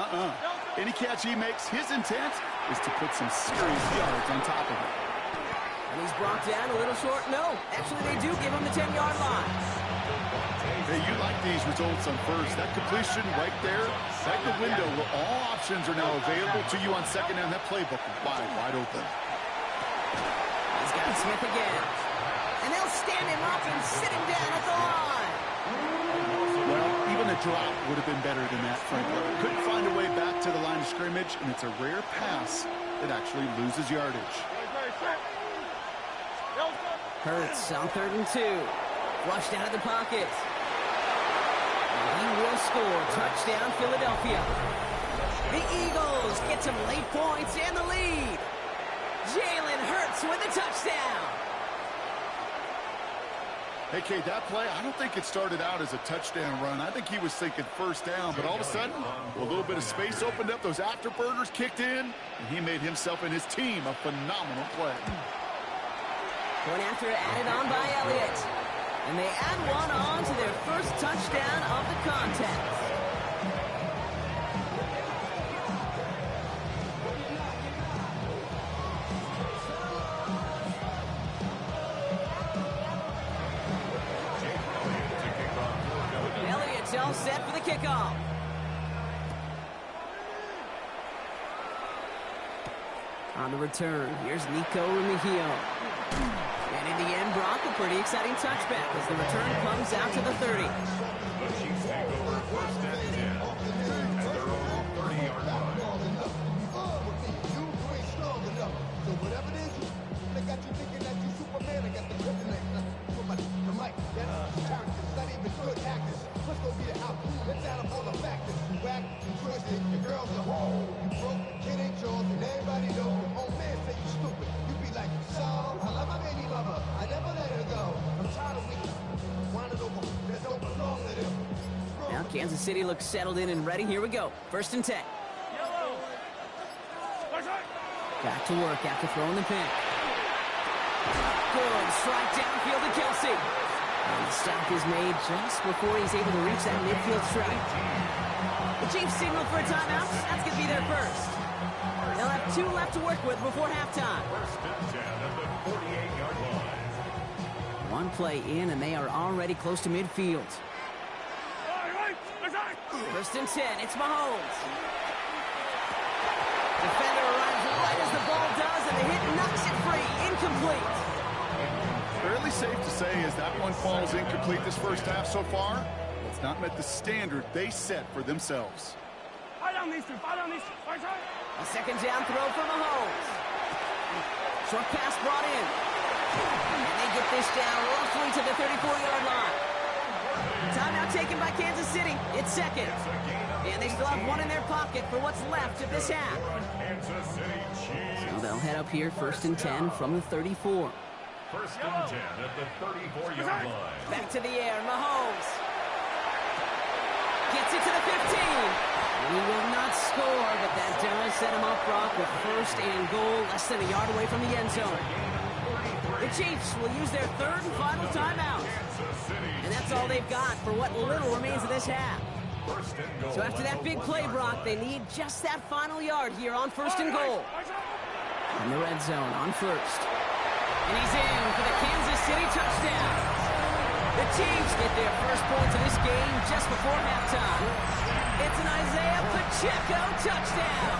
Any catch he makes, his intent is to put some serious yards on top of it. And he's brought down a little short. No, actually they do give him the 10-yard line. Hey, you like these results on first. That completion right there, right in the window where all options are now available to you on second down. That playbook is wide open. He's got Smith again. And they'll stand him up and sit him down at the line. Well, even a drop would have been better than that, frankly. Couldn't find a way back to the line of scrimmage, and it's a rare pass that actually loses yardage. Hurts on 3rd and 2. Flushed out of the pocket. And he will score. Touchdown, Philadelphia. The Eagles get some late points and the lead. Jalen Hurts with a touchdown. Hey, Kate, that play, I don't think it started out as a touchdown run. I think he was thinking first down, but all of a sudden, a little bit of space opened up, those afterburners kicked in, and he made himself and his team a phenomenal play. Point after added on by Elliott. And they add one on to their first touchdown of the contest. Elliott's all set for the kickoff. On the return, here's Nico Remigio. And in the end, Brock, a pretty exciting touchback as the return comes out to the 30. The Chiefs take over 1st and 10 at their own 30-yard Kansas City looks settled in and ready. Here we go. 1st and 10. Yellow. Back to work after throwing the pin. Good strike downfield to Kelsey. And the stop is made just before he's able to reach that midfield strike. The Chiefs signal for a timeout. That's going to be their first. They'll have 2 left to work with before halftime. 1st and 10 at the 48-yard line. 1 play in, and they are already close to midfield. 1st and 10. It's Mahomes. Defender arrives right as the ball does, and the hit knocks it free. Incomplete. Fairly safe to say as that one falls incomplete this first half so far, it's not met the standard they set for themselves. A 2nd down throw for Mahomes. Short pass brought in. And they get this down roughly to the 34-yard line. Timeout taken by Kansas City. It's 2nd. And they still have 1 in their pocket for what's left of this half. So they'll head up here 1st and 10 from the 34. 1st and 10 at the 34-yard line. Back to the air. Mahomes gets it to the 15. He will not score, but that does set him up, Brock, with 1st and goal, less than a yard away from the end zone. The Chiefs will use their 3rd and final timeout. And that's all they've got for what little remains of this half. So after that big play, Brock, they need just that final yard here on 1st and goal. In the red zone on 1st. And he's in for the Kansas City touchdown. The Chiefs get their first points of this game just before halftime. It's an Isaiah Pacheco touchdown.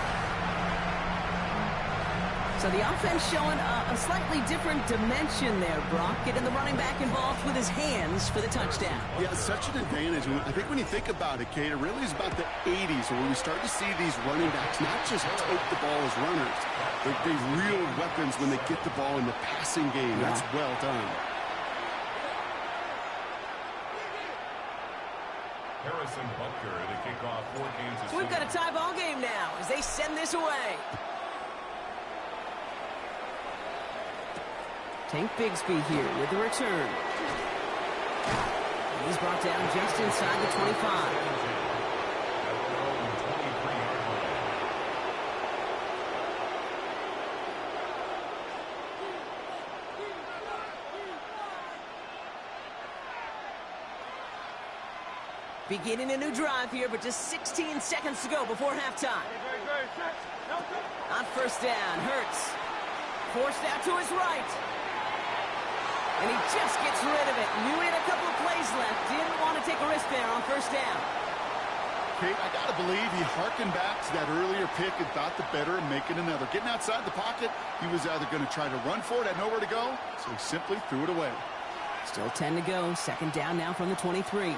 So the offense showing a slightly different dimension there, Brock. Getting the running back involved with his hands for the touchdown. Yeah, such an advantage. I think when you think about it, Kate, it really is about the 80s where we start to see these running backs not just take the ball as runners. They're real weapons when they get the ball in the passing game. Yeah. That's well done. Harrison Butker to kick off for Kansas City. We've got a tie ball game now as they send this away. Tank Bigsby here with the return. He's brought down just inside the 25. Beginning a new drive here, but just 16 seconds to go before halftime. On 1st down, Hurts. Forced out to his right. And he just gets rid of it. Knew he had a couple of plays left. Didn't want to take a risk there on 1st down. Kate, I got to believe he harkened back to that earlier pick and thought the better of making another. Getting outside the pocket, he was either going to try to run for it, had nowhere to go, so he simply threw it away. Still 10 to go. 2nd down now from the 23.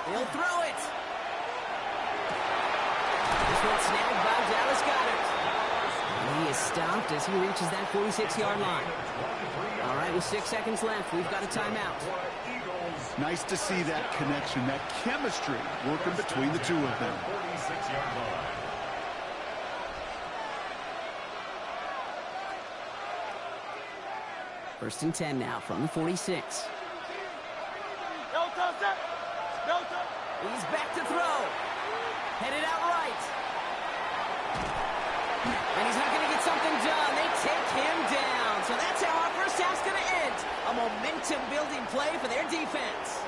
He'll throw it. This one snagged by Dallas Goedert. And he is stopped as he reaches that 46-yard line. All right, with 6 seconds left, we've got a timeout. Nice to see that connection, that chemistry working between the two of them. 46-yard line. First and 10 now from the 46. He's back to throw. Headed out right. And he's not going to get something done. They take him down. So that's how our first half's going to end. A momentum-building play for their defense.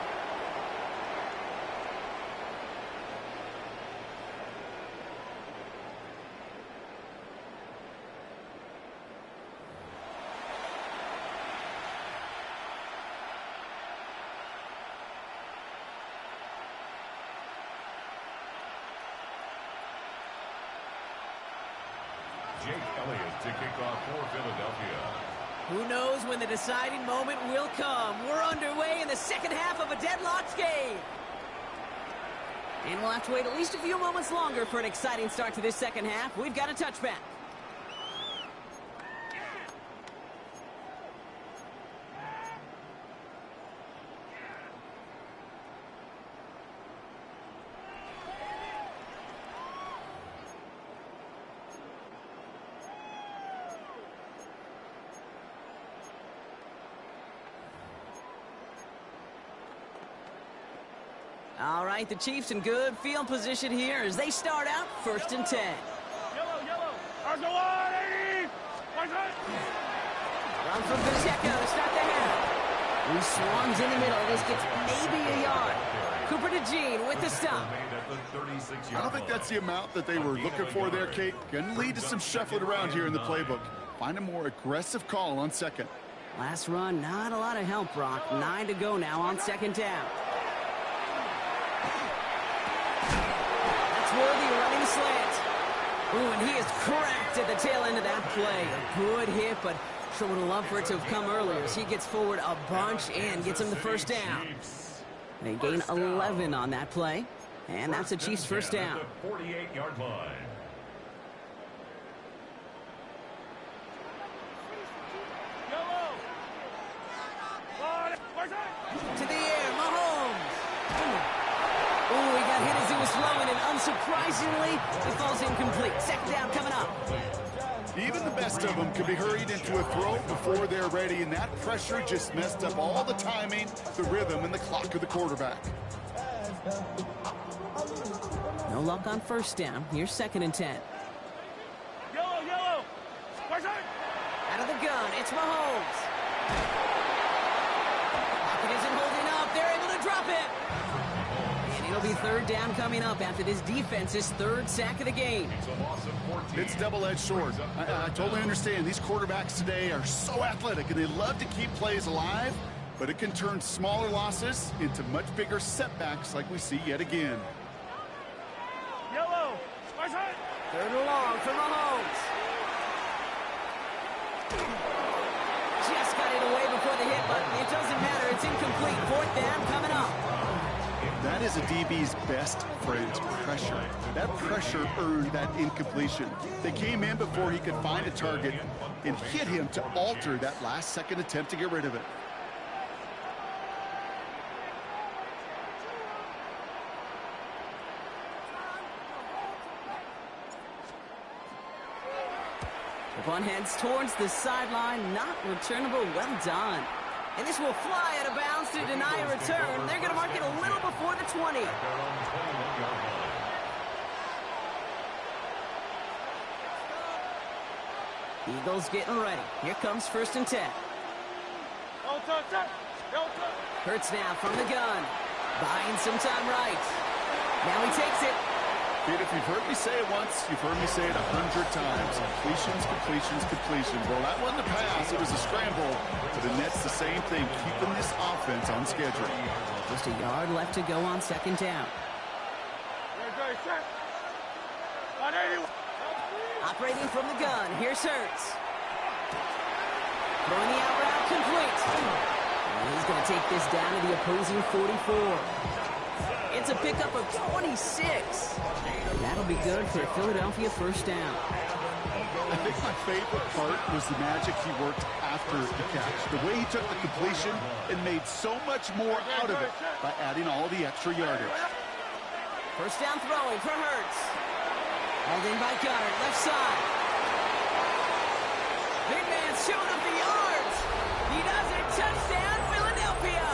Jake Elliott to kick off for Philadelphia. Who knows when the deciding moment will come. We're underway in the second half of a deadlocked game. And we'll have to wait at least a few moments longer for an exciting start to this second half. We've got a touchback. All right, the Chiefs in good field position here as they start out 1st and 10. Yellow, yellow. There's the one, 80. What's it? Run from Pacheco to start the half. He swarms in the middle. This gets maybe a yard. Cooper to Jean with the stop. I don't think that's the amount that they were looking for there, Kate. Going to lead to some shuffling around here in the playbook. Find a more aggressive call on 2nd. Last run, not a lot of help, Brock. 9 to go now on 2nd down. That's Worthy running slant. Ooh, and he is cracked at the tail end of that play. A good hit, but sure would have loved for it to have come earlier as he gets forward a bunch and gets him the 1st down. They gain 11 on that play, and that's a Chiefs 1st down. 48-yard line. To the air, Mahomes. Oh, he got hit as he was throwing, and unsurprisingly, it falls incomplete. 2nd down coming up. Even the best of them can be hurried into a throw before they're ready, and that pressure just messed up all the timing, the rhythm, and the clock of the quarterback. No luck on 1st down. Here's 2nd and 10. Yellow, yellow. Where's it? Out of the gun, it's Mahomes. Pocket isn't holding up. They're able to drop it. And it'll be 3rd down coming up after this defense's 3rd sack of the game. It's double-edged sword. I totally understand. These quarterbacks today are so athletic, and they love to keep plays alive, but it can turn smaller losses into much bigger setbacks like we see yet again. Yellow. Where's it? 3rd and long for Mahomes. Just got it away before the hit, but it doesn't matter. It's incomplete. 4th down coming up. That is a DB's best friend, pressure. That pressure earned that incompletion. They came in before he could find a target and hit him to alter that last-second attempt to get rid of it. The punt heads towards the sideline. Not returnable. Well done. And this will fly out of bounds to deny a return. They're going to mark it a little before the 20. Eagles getting ready. Here comes 1st and 10. Don't touch it. Don't touch it. Hurts now from the gun. Buying some time right. Now he takes it. Kid, if you've heard me say it once, you've heard me say it 100 times. Completions, completions, completions. Well, that wasn't a pass. It was a scramble. But the Nets the same thing, keeping this offense on schedule. Just a yard left to go on 2nd down. Ready, set. 180. Operating from the gun. Here's Hurts. Throwing the out route complete. And he's going to take this down to the opposing 44. It's a pickup of 26. That'll be good for a Philadelphia 1st down. I think my favorite part was the magic he worked after the catch. The way he took the completion and made so much more out of it by adding all the extra yardage. 1st down throwing for Hurts. Held in by Goddard, left side. Big man's showing up the yards. He does it. Touchdown, Philadelphia.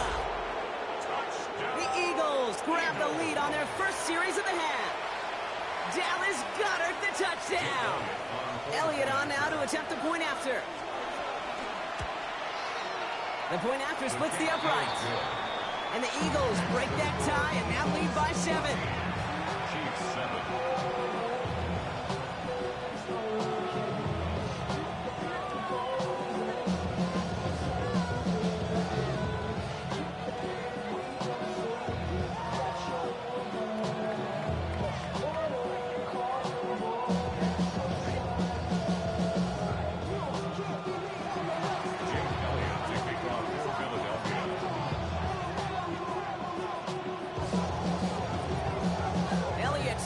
The Eagles grab the lead on their 1st series of the half. Dallas Goddard the touchdown. Elliott on now to attempt the point after. The point after splits the uprights. And the Eagles break that tie and now lead by 7. Chiefs 7.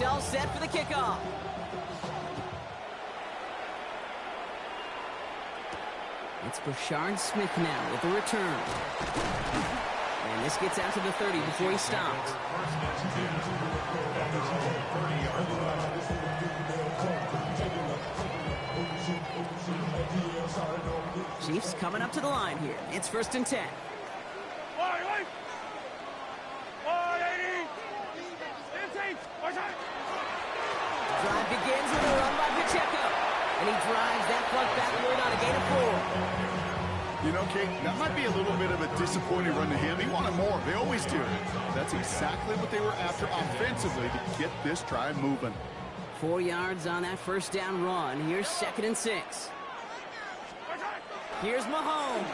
All set for the kickoff. It's Brashard Smith now with the return. And this gets out to the 30 before he stops. Chiefs coming up to the line here. It's 1st and 10. 180. Drive begins with a run by Pacheco. And he drives that plug backward on a gain of 4. You know, Kate, that might be a little bit of a disappointing run to him. He wanted more. They always do. That's exactly what they were after offensively to get this drive moving. 4 yards on that first down run. Here's 2nd and 6. Here's Mahomes.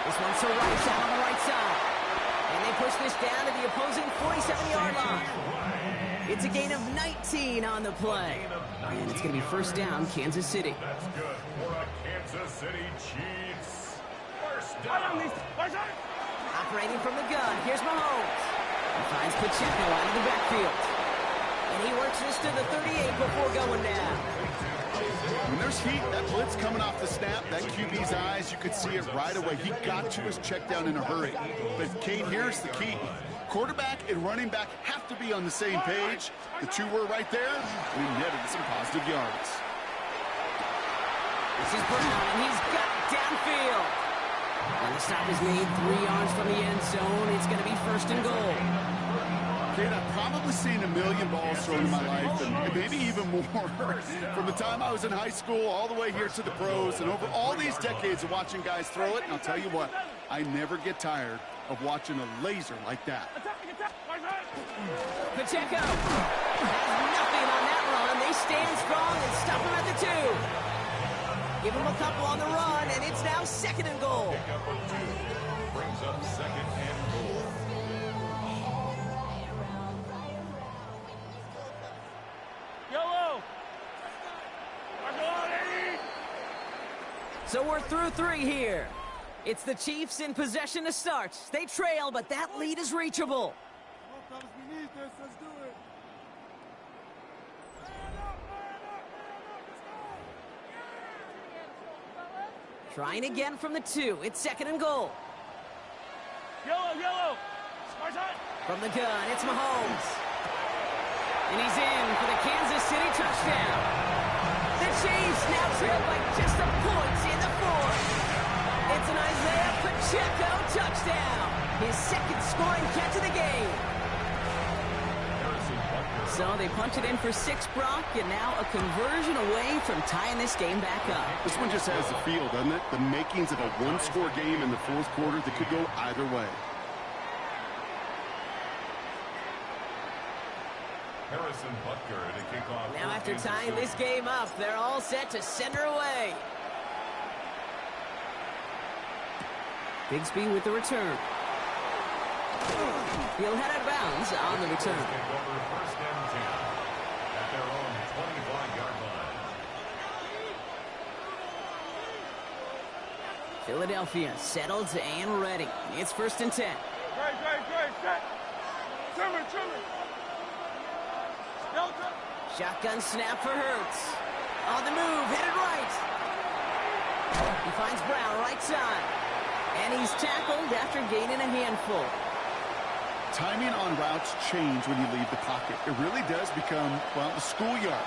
This one's to Rice out on the right side. And they push this down to the opposing 47-yard line. It's a gain of 19 on the play. And it's going to be first down, Kansas City. That's good for a Kansas City Chiefs. First down. Operating from the gun, here's Mahomes. He finds Pacheco out of the backfield. And he works this to the 38 before going down. When there's heat, that blitz coming off the snap, that QB's eyes, you could see it right away. He got to his check down in a hurry. But, Kate, here's the key. Quarterback and running back have to be on the same page. The two were right there. We netted some positive yards. This is Brown, and he's got it downfield. And the stop is made 3 yards from the end zone. It's going to be first and goal. Kate, I've probably seen a million balls thrown in my life, and maybe even more. From the time I was in high school all the way here to the pros, and over all these decades of watching guys throw it, and I'll tell you what, I never get tired of watching a laser like that. Pacheco has nothing on that run. They stand strong and stop him at the 2. Give him a couple on the run, and it's now 2nd and goal. Pickup of 2 brings up 2nd and goal. Yellow. So we're through 3 here. It's the Chiefs in possession to start. They trail, but that lead is reachable. Let's do it. Trying again from the 2. It's 2nd and goal. Yellow. From the gun, it's Mahomes. And he's in for the Kansas City touchdown. The Chiefs now trail by just a point in the 4th. It's an Isaiah Pacheco touchdown. His 2nd scoring catch of the game. So they punch it in for 6, Brock, and now a conversion away from tying this game back up. This one just has the feel, doesn't it? The makings of a one-score game in the 4th quarter that could go either way. Harrison Butker to kick off. Now after tying this game up, they're all set to send her away. Bigsby with the return. He'll head out of bounds on the return. First and 10 at their own 25-yard line. Philadelphia settled and ready. It's 1st and 10. Great. Trimmer. Shotgun snap for Hurts. On the move, headed right. He finds Brown right side. And he's tackled after gaining a handful. Timing on routes change when you leave the pocket. It really does become, well, a schoolyard.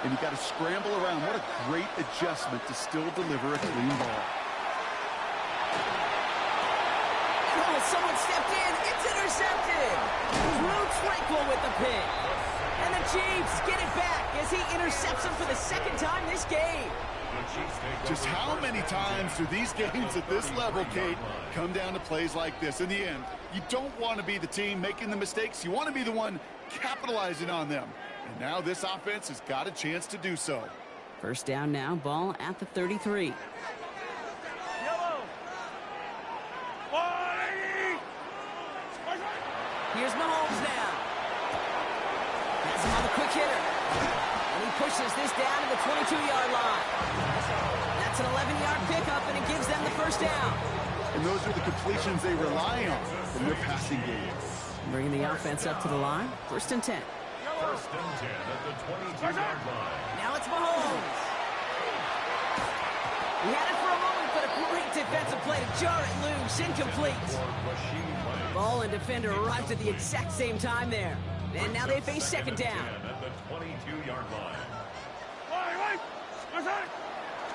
And you got to scramble around. What a great adjustment to still deliver a clean ball. Oh, someone stepped in. It's intercepted. Drew Tranquil with the pick. And the Chiefs get it back as he intercepts him for the 2nd time this game. Just how many times do these games at this level, Kate, come down to plays like this? In the end, you don't want to be the team making the mistakes. You want to be the one capitalizing on them. And now this offense has got a chance to do so. First down now, ball at the 33. Here's Mahomes now. That's another quick hitter. And he pushes this down to the 22-yard line. That's an 11-yard pickup, and it gives them the first down. And those are the completions they rely on from their passing game. Bringing the offense up to the line. 1st and 10. First and 10 at the 22-yard line. Now it's Mahomes. He had it for a moment, but a great defensive play to jar it loose. Incomplete. Ball and defender arrived at the exact same time there. And now they face 2nd down. At the 22-yard line.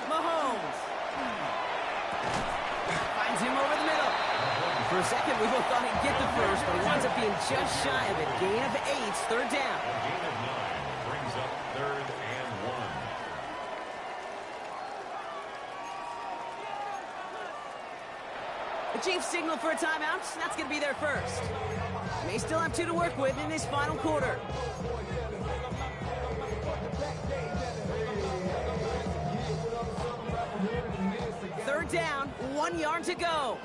Mahomes finds him over the middle. For a second, we both thought he'd get the first, but he winds up being just shy of it. Gain of 8, third down. A gain of 9 brings up 3rd and 1. The Chiefs signal for a timeout. That's going to be their first. They still have 2 to work with in this final quarter. Third down, 1 yard to go.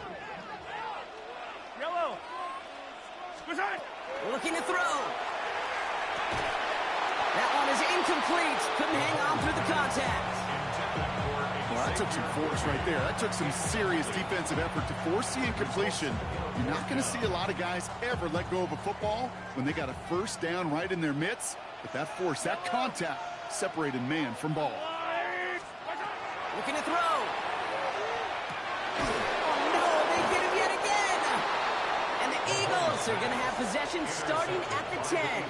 Yellow. Looking to throw. That one is incomplete. Couldn't hang on through the contact. Well, that took some force right there. That took some serious defensive effort to force the incompletion. You're not going to see a lot of guys ever let go of a football when they got a first down right in their midst. But that force, that contact, separated man from ball. Looking to throw. Oh, no, they get him yet again. And the Eagles are going to have possession starting at the 10.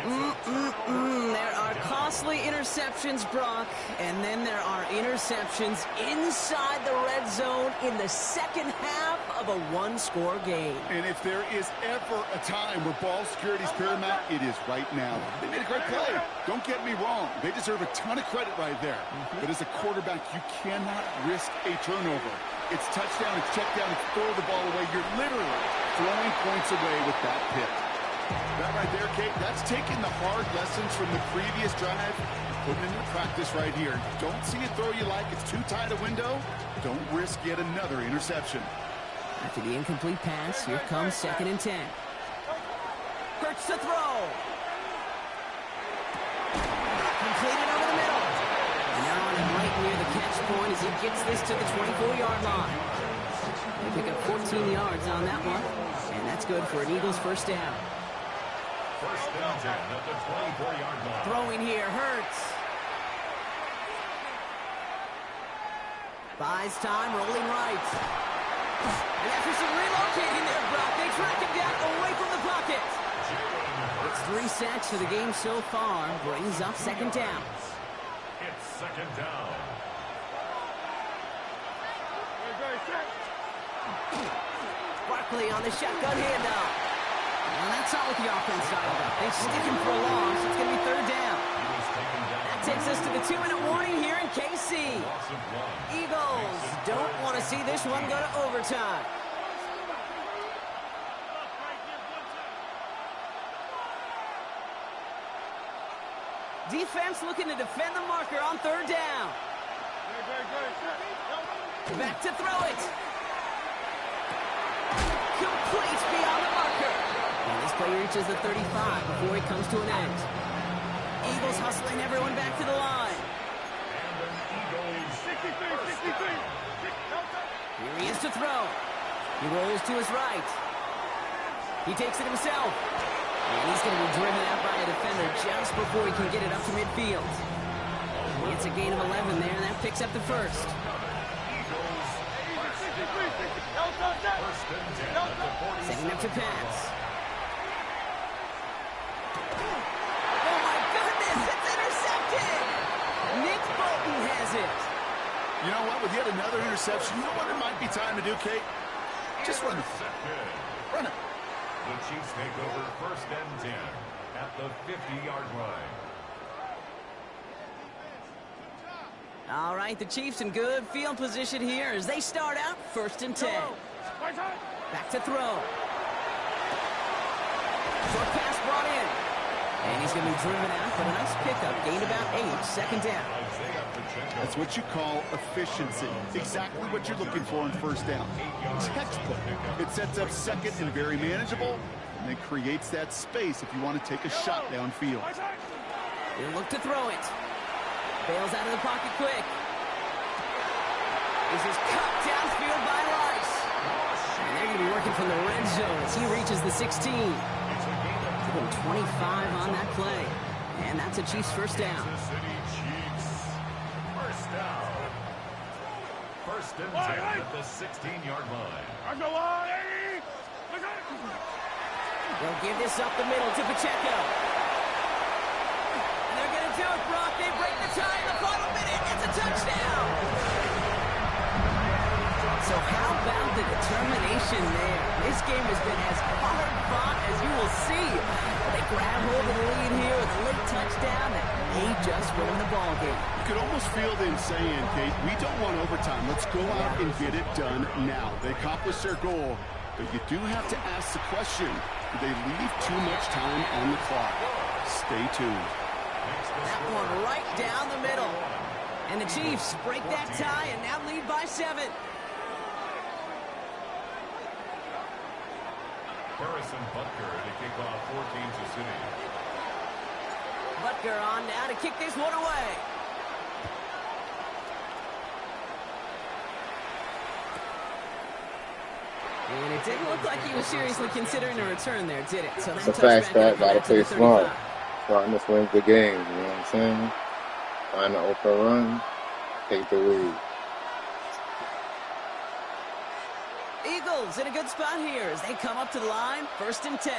There are costly interceptions, Brock, and then there are interceptions inside the red zone in the second half of a one-score game. And if there is ever a time where ball security is paramount, it is right now. They made a great play. Don't get me wrong. They deserve a ton of credit right there. But as a quarterback, you cannot risk a turnover. It's touchdown, it's check down, it's throw the ball away. You're literally throwing points away with that pick. That right there, Kate, that's taking the hard lessons from the previous drive and putting it into practice right here. Don't see a throw you like, it's too tight a window. Don't risk yet another interception. After the incomplete pass, here comes 2nd and 10. Hurts to throw. Completed over the middle. And now on him right near the catch point as he gets this to the 24-yard line. They pick up 14 yards on that one, and that's good for an Eagles first down. First and 10 at the 24-yard line. Throwing here, Hurts. Buys time, rolling right. And after some relocating there, Brock, they track him down away from the pocket. It's 3 sacks for the game so far. Brings up 2nd down. It's 2nd down. Barkley on the shotgun handoff. Well, that's all with the offense side of it. They stick him for a loss. It's going to be 3rd down. That takes us to the 2-minute warning here in KC. Eagles don't want to see this one go to overtime. Defense looking to defend the marker on 3rd down. Back to throw it. Complete beyond the marker. And this play reaches the 35 before it comes to an end. Eagles hustling everyone back to the line. Here he is to throw. He rolls to his right. He takes it himself. And he's going to be driven out by a defender just before he can get it up to midfield. It's a gain of 11 there, and that picks up the first. Setting up to pass. Oh my goodness, it's intercepted! Nick Bolton has it. You know what? With yet another interception, you know what it might be time to do, Kate? Just run it. Run it. The Chiefs take over 1st and 10 at the 50-yard line. All right, the Chiefs in good field position here as they start out 1st and 10. Back to throw. Short pass brought in. And he's going to be driven out, but a nice pickup. Gain about 8, 2nd down. That's what you call efficiency. Exactly what you're looking for on 1st down. Textbook. It sets up 2nd and very manageable, and then creates that space if you want to take a shot downfield. He'll look to throw it. Bails out of the pocket quick. This is cut downfield by Rice. And they're going to be working from the red zone as he reaches the 16. Give him 25 on that play. And that's a Chiefs first down. First down. 1st and 10 at the 16-yard line. They'll give this up the middle to Pacheco. And they're going to do it, Brock. They break the tie in the final minute. It's a touchdown. So how about the determination there. This game has been as hard fought as you will see. They grab hold of the lead here with a late touchdown that may just win the ball game. You could almost feel them saying, Kate, we don't want overtime. Let's go out and get it done now. They accomplished their goal, but you do have to ask the question, do they leave too much time on the clock? Stay tuned. That one right down the middle. And the Chiefs break that tie and now lead by 7. Harrison Butker to kick off for Kansas City. Butker on now to kick this one away. And it didn't look like he was seriously considering a return there, did it? So It's a fast start. Got to play smart. Trying to win the game. You know what I'm saying? Find an open run. Take the lead. Eagles in a good spot here as they come up to the line. 1st and 10.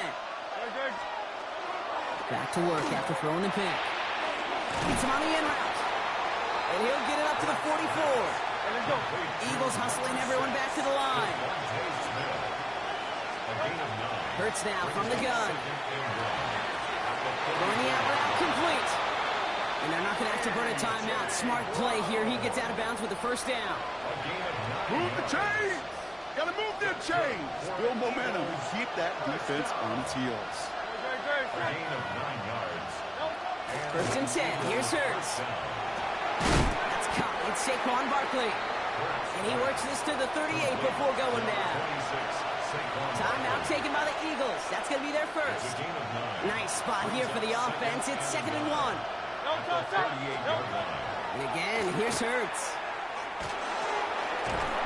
Back to work after throwing the pick. Beats him on the in route. And he'll get it up to the 44. Eagles hustling everyone back to the line. Hurts now from the gun. Throwing the out route complete. And they're not going to have to burn a timeout. Smart play here. He gets out of bounds with the 1st down. Move the chains! Gotta move them chains! Build momentum and keep that defense on its heels. A gain of 9 yards. 1st and 10. Here's Hurts. That's caught. It's Saquon Barkley. And he works this to the 38 before going down. Timeout taken by the Eagles. That's going to be their first. Nice spot here for the offense. It's 2nd and 1. And again, here's Hurts.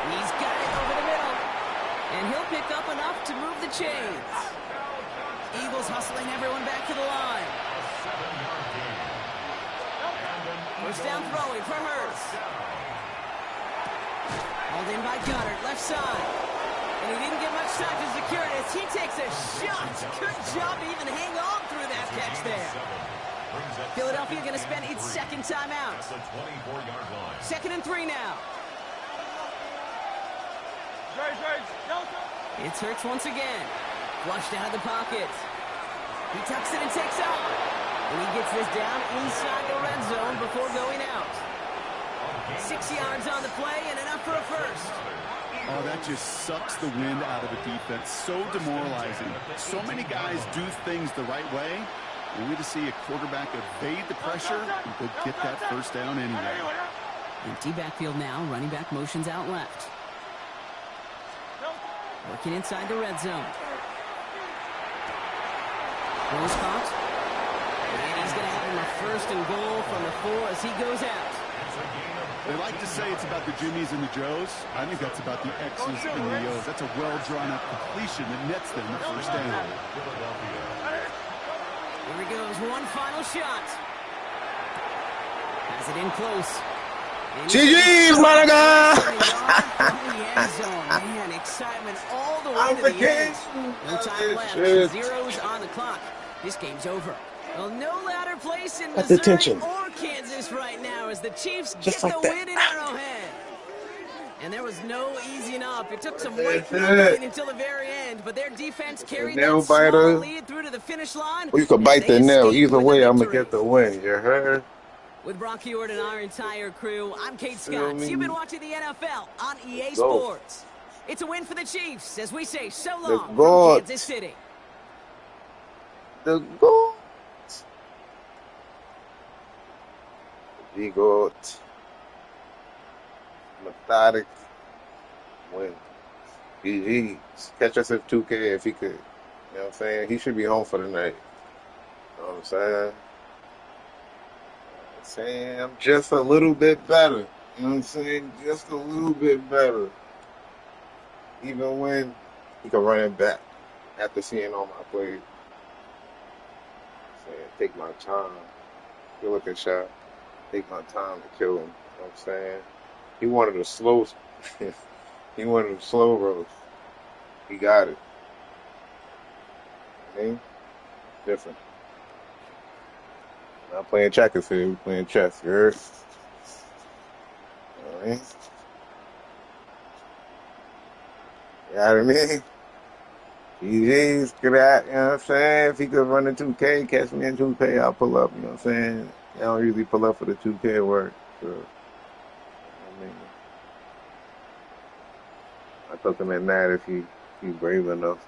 He's got it over the middle. And he'll pick up enough to move the chains. Eagles hustling everyone back to the line. 1st down throwing for Hurts. Hauled in by Goddard, left side. And he didn't get much time to secure it as he takes a shot. Good job to even hang on through that catch there. Philadelphia going to spend its 2nd timeout. 2nd and 3 now. It's Hurts once again. Flushed out of the pocket. He tucks it and takes off. And he gets this down inside the red zone before going out. 6 yards on the play and enough for a first. Oh, that just sucks the wind out of a defense. So demoralizing. So many guys do things the right way. Only to see a quarterback evade the pressure and go get that first down anyway. Empty backfield now. Running back motions out left. Working inside the red zone. Rose caught. And he's going to have him a 1st and goal from the 4 as he goes out. They like to say it's about the Jimmies and the Joes. I think that's about the X's and the O's. That's a well-drawn-up completion that nets them the first down. Here he goes. One final shot. Has it in close. GG's, my nigga! Man, excitement all the way to the end. No time left. 0's on the clock. This game's over. Well, no ladder place in Missouri or Kansas right now as the Chiefs get the win in Arrowhead. And there was no easing up. It took some work until the very end, but their defense carried that small lead through to the finish line. Well, you could bite the nail. Either way, I'm going to get the win. You heard? With Brock Ewart and our entire crew, I'm Kate Scott. You've been watching the NFL on EA Sports. It's a win for the Chiefs as we say so long from Kansas City. The GOAT. The GOAT. Methodic win. GG's. Catch us at 2K if he could. You know what I'm saying? He should be home for the night. You know what I'm saying? I'm just a little bit better. You know what I'm saying? Just a little bit better. Even when he can run it back after seeing all my plays. Take my time. Good looking shot. Take my time to kill him. You know what I'm saying? He wanted a slow he wanted a slow roast. He got it. Okay? Different. Not playing checkers here, we're playing chess, you heard? Alright. You know what I mean? GG's good at, you know what I'm saying? If he could run the 2K, catch me in 2K, I'll pull up, you know what I'm saying? I don't usually pull up for the 2K work. So, I mean, I took him in that if he's brave enough.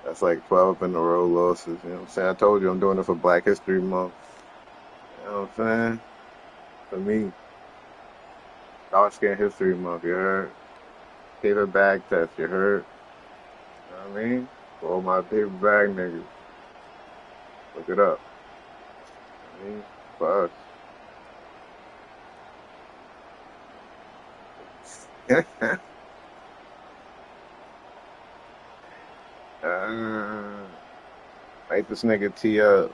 That's like 12 in a row losses, you know what I'm saying? I told you I'm doing it for Black History Month. You know what I'm saying? For me, Dark Skin History Month, you heard? Paper bag test, you heard? You know what I mean? For all my paper bag niggas. Look it up. I mean, for us. Make this nigga tee up.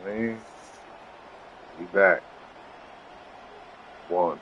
I mean, be back. One.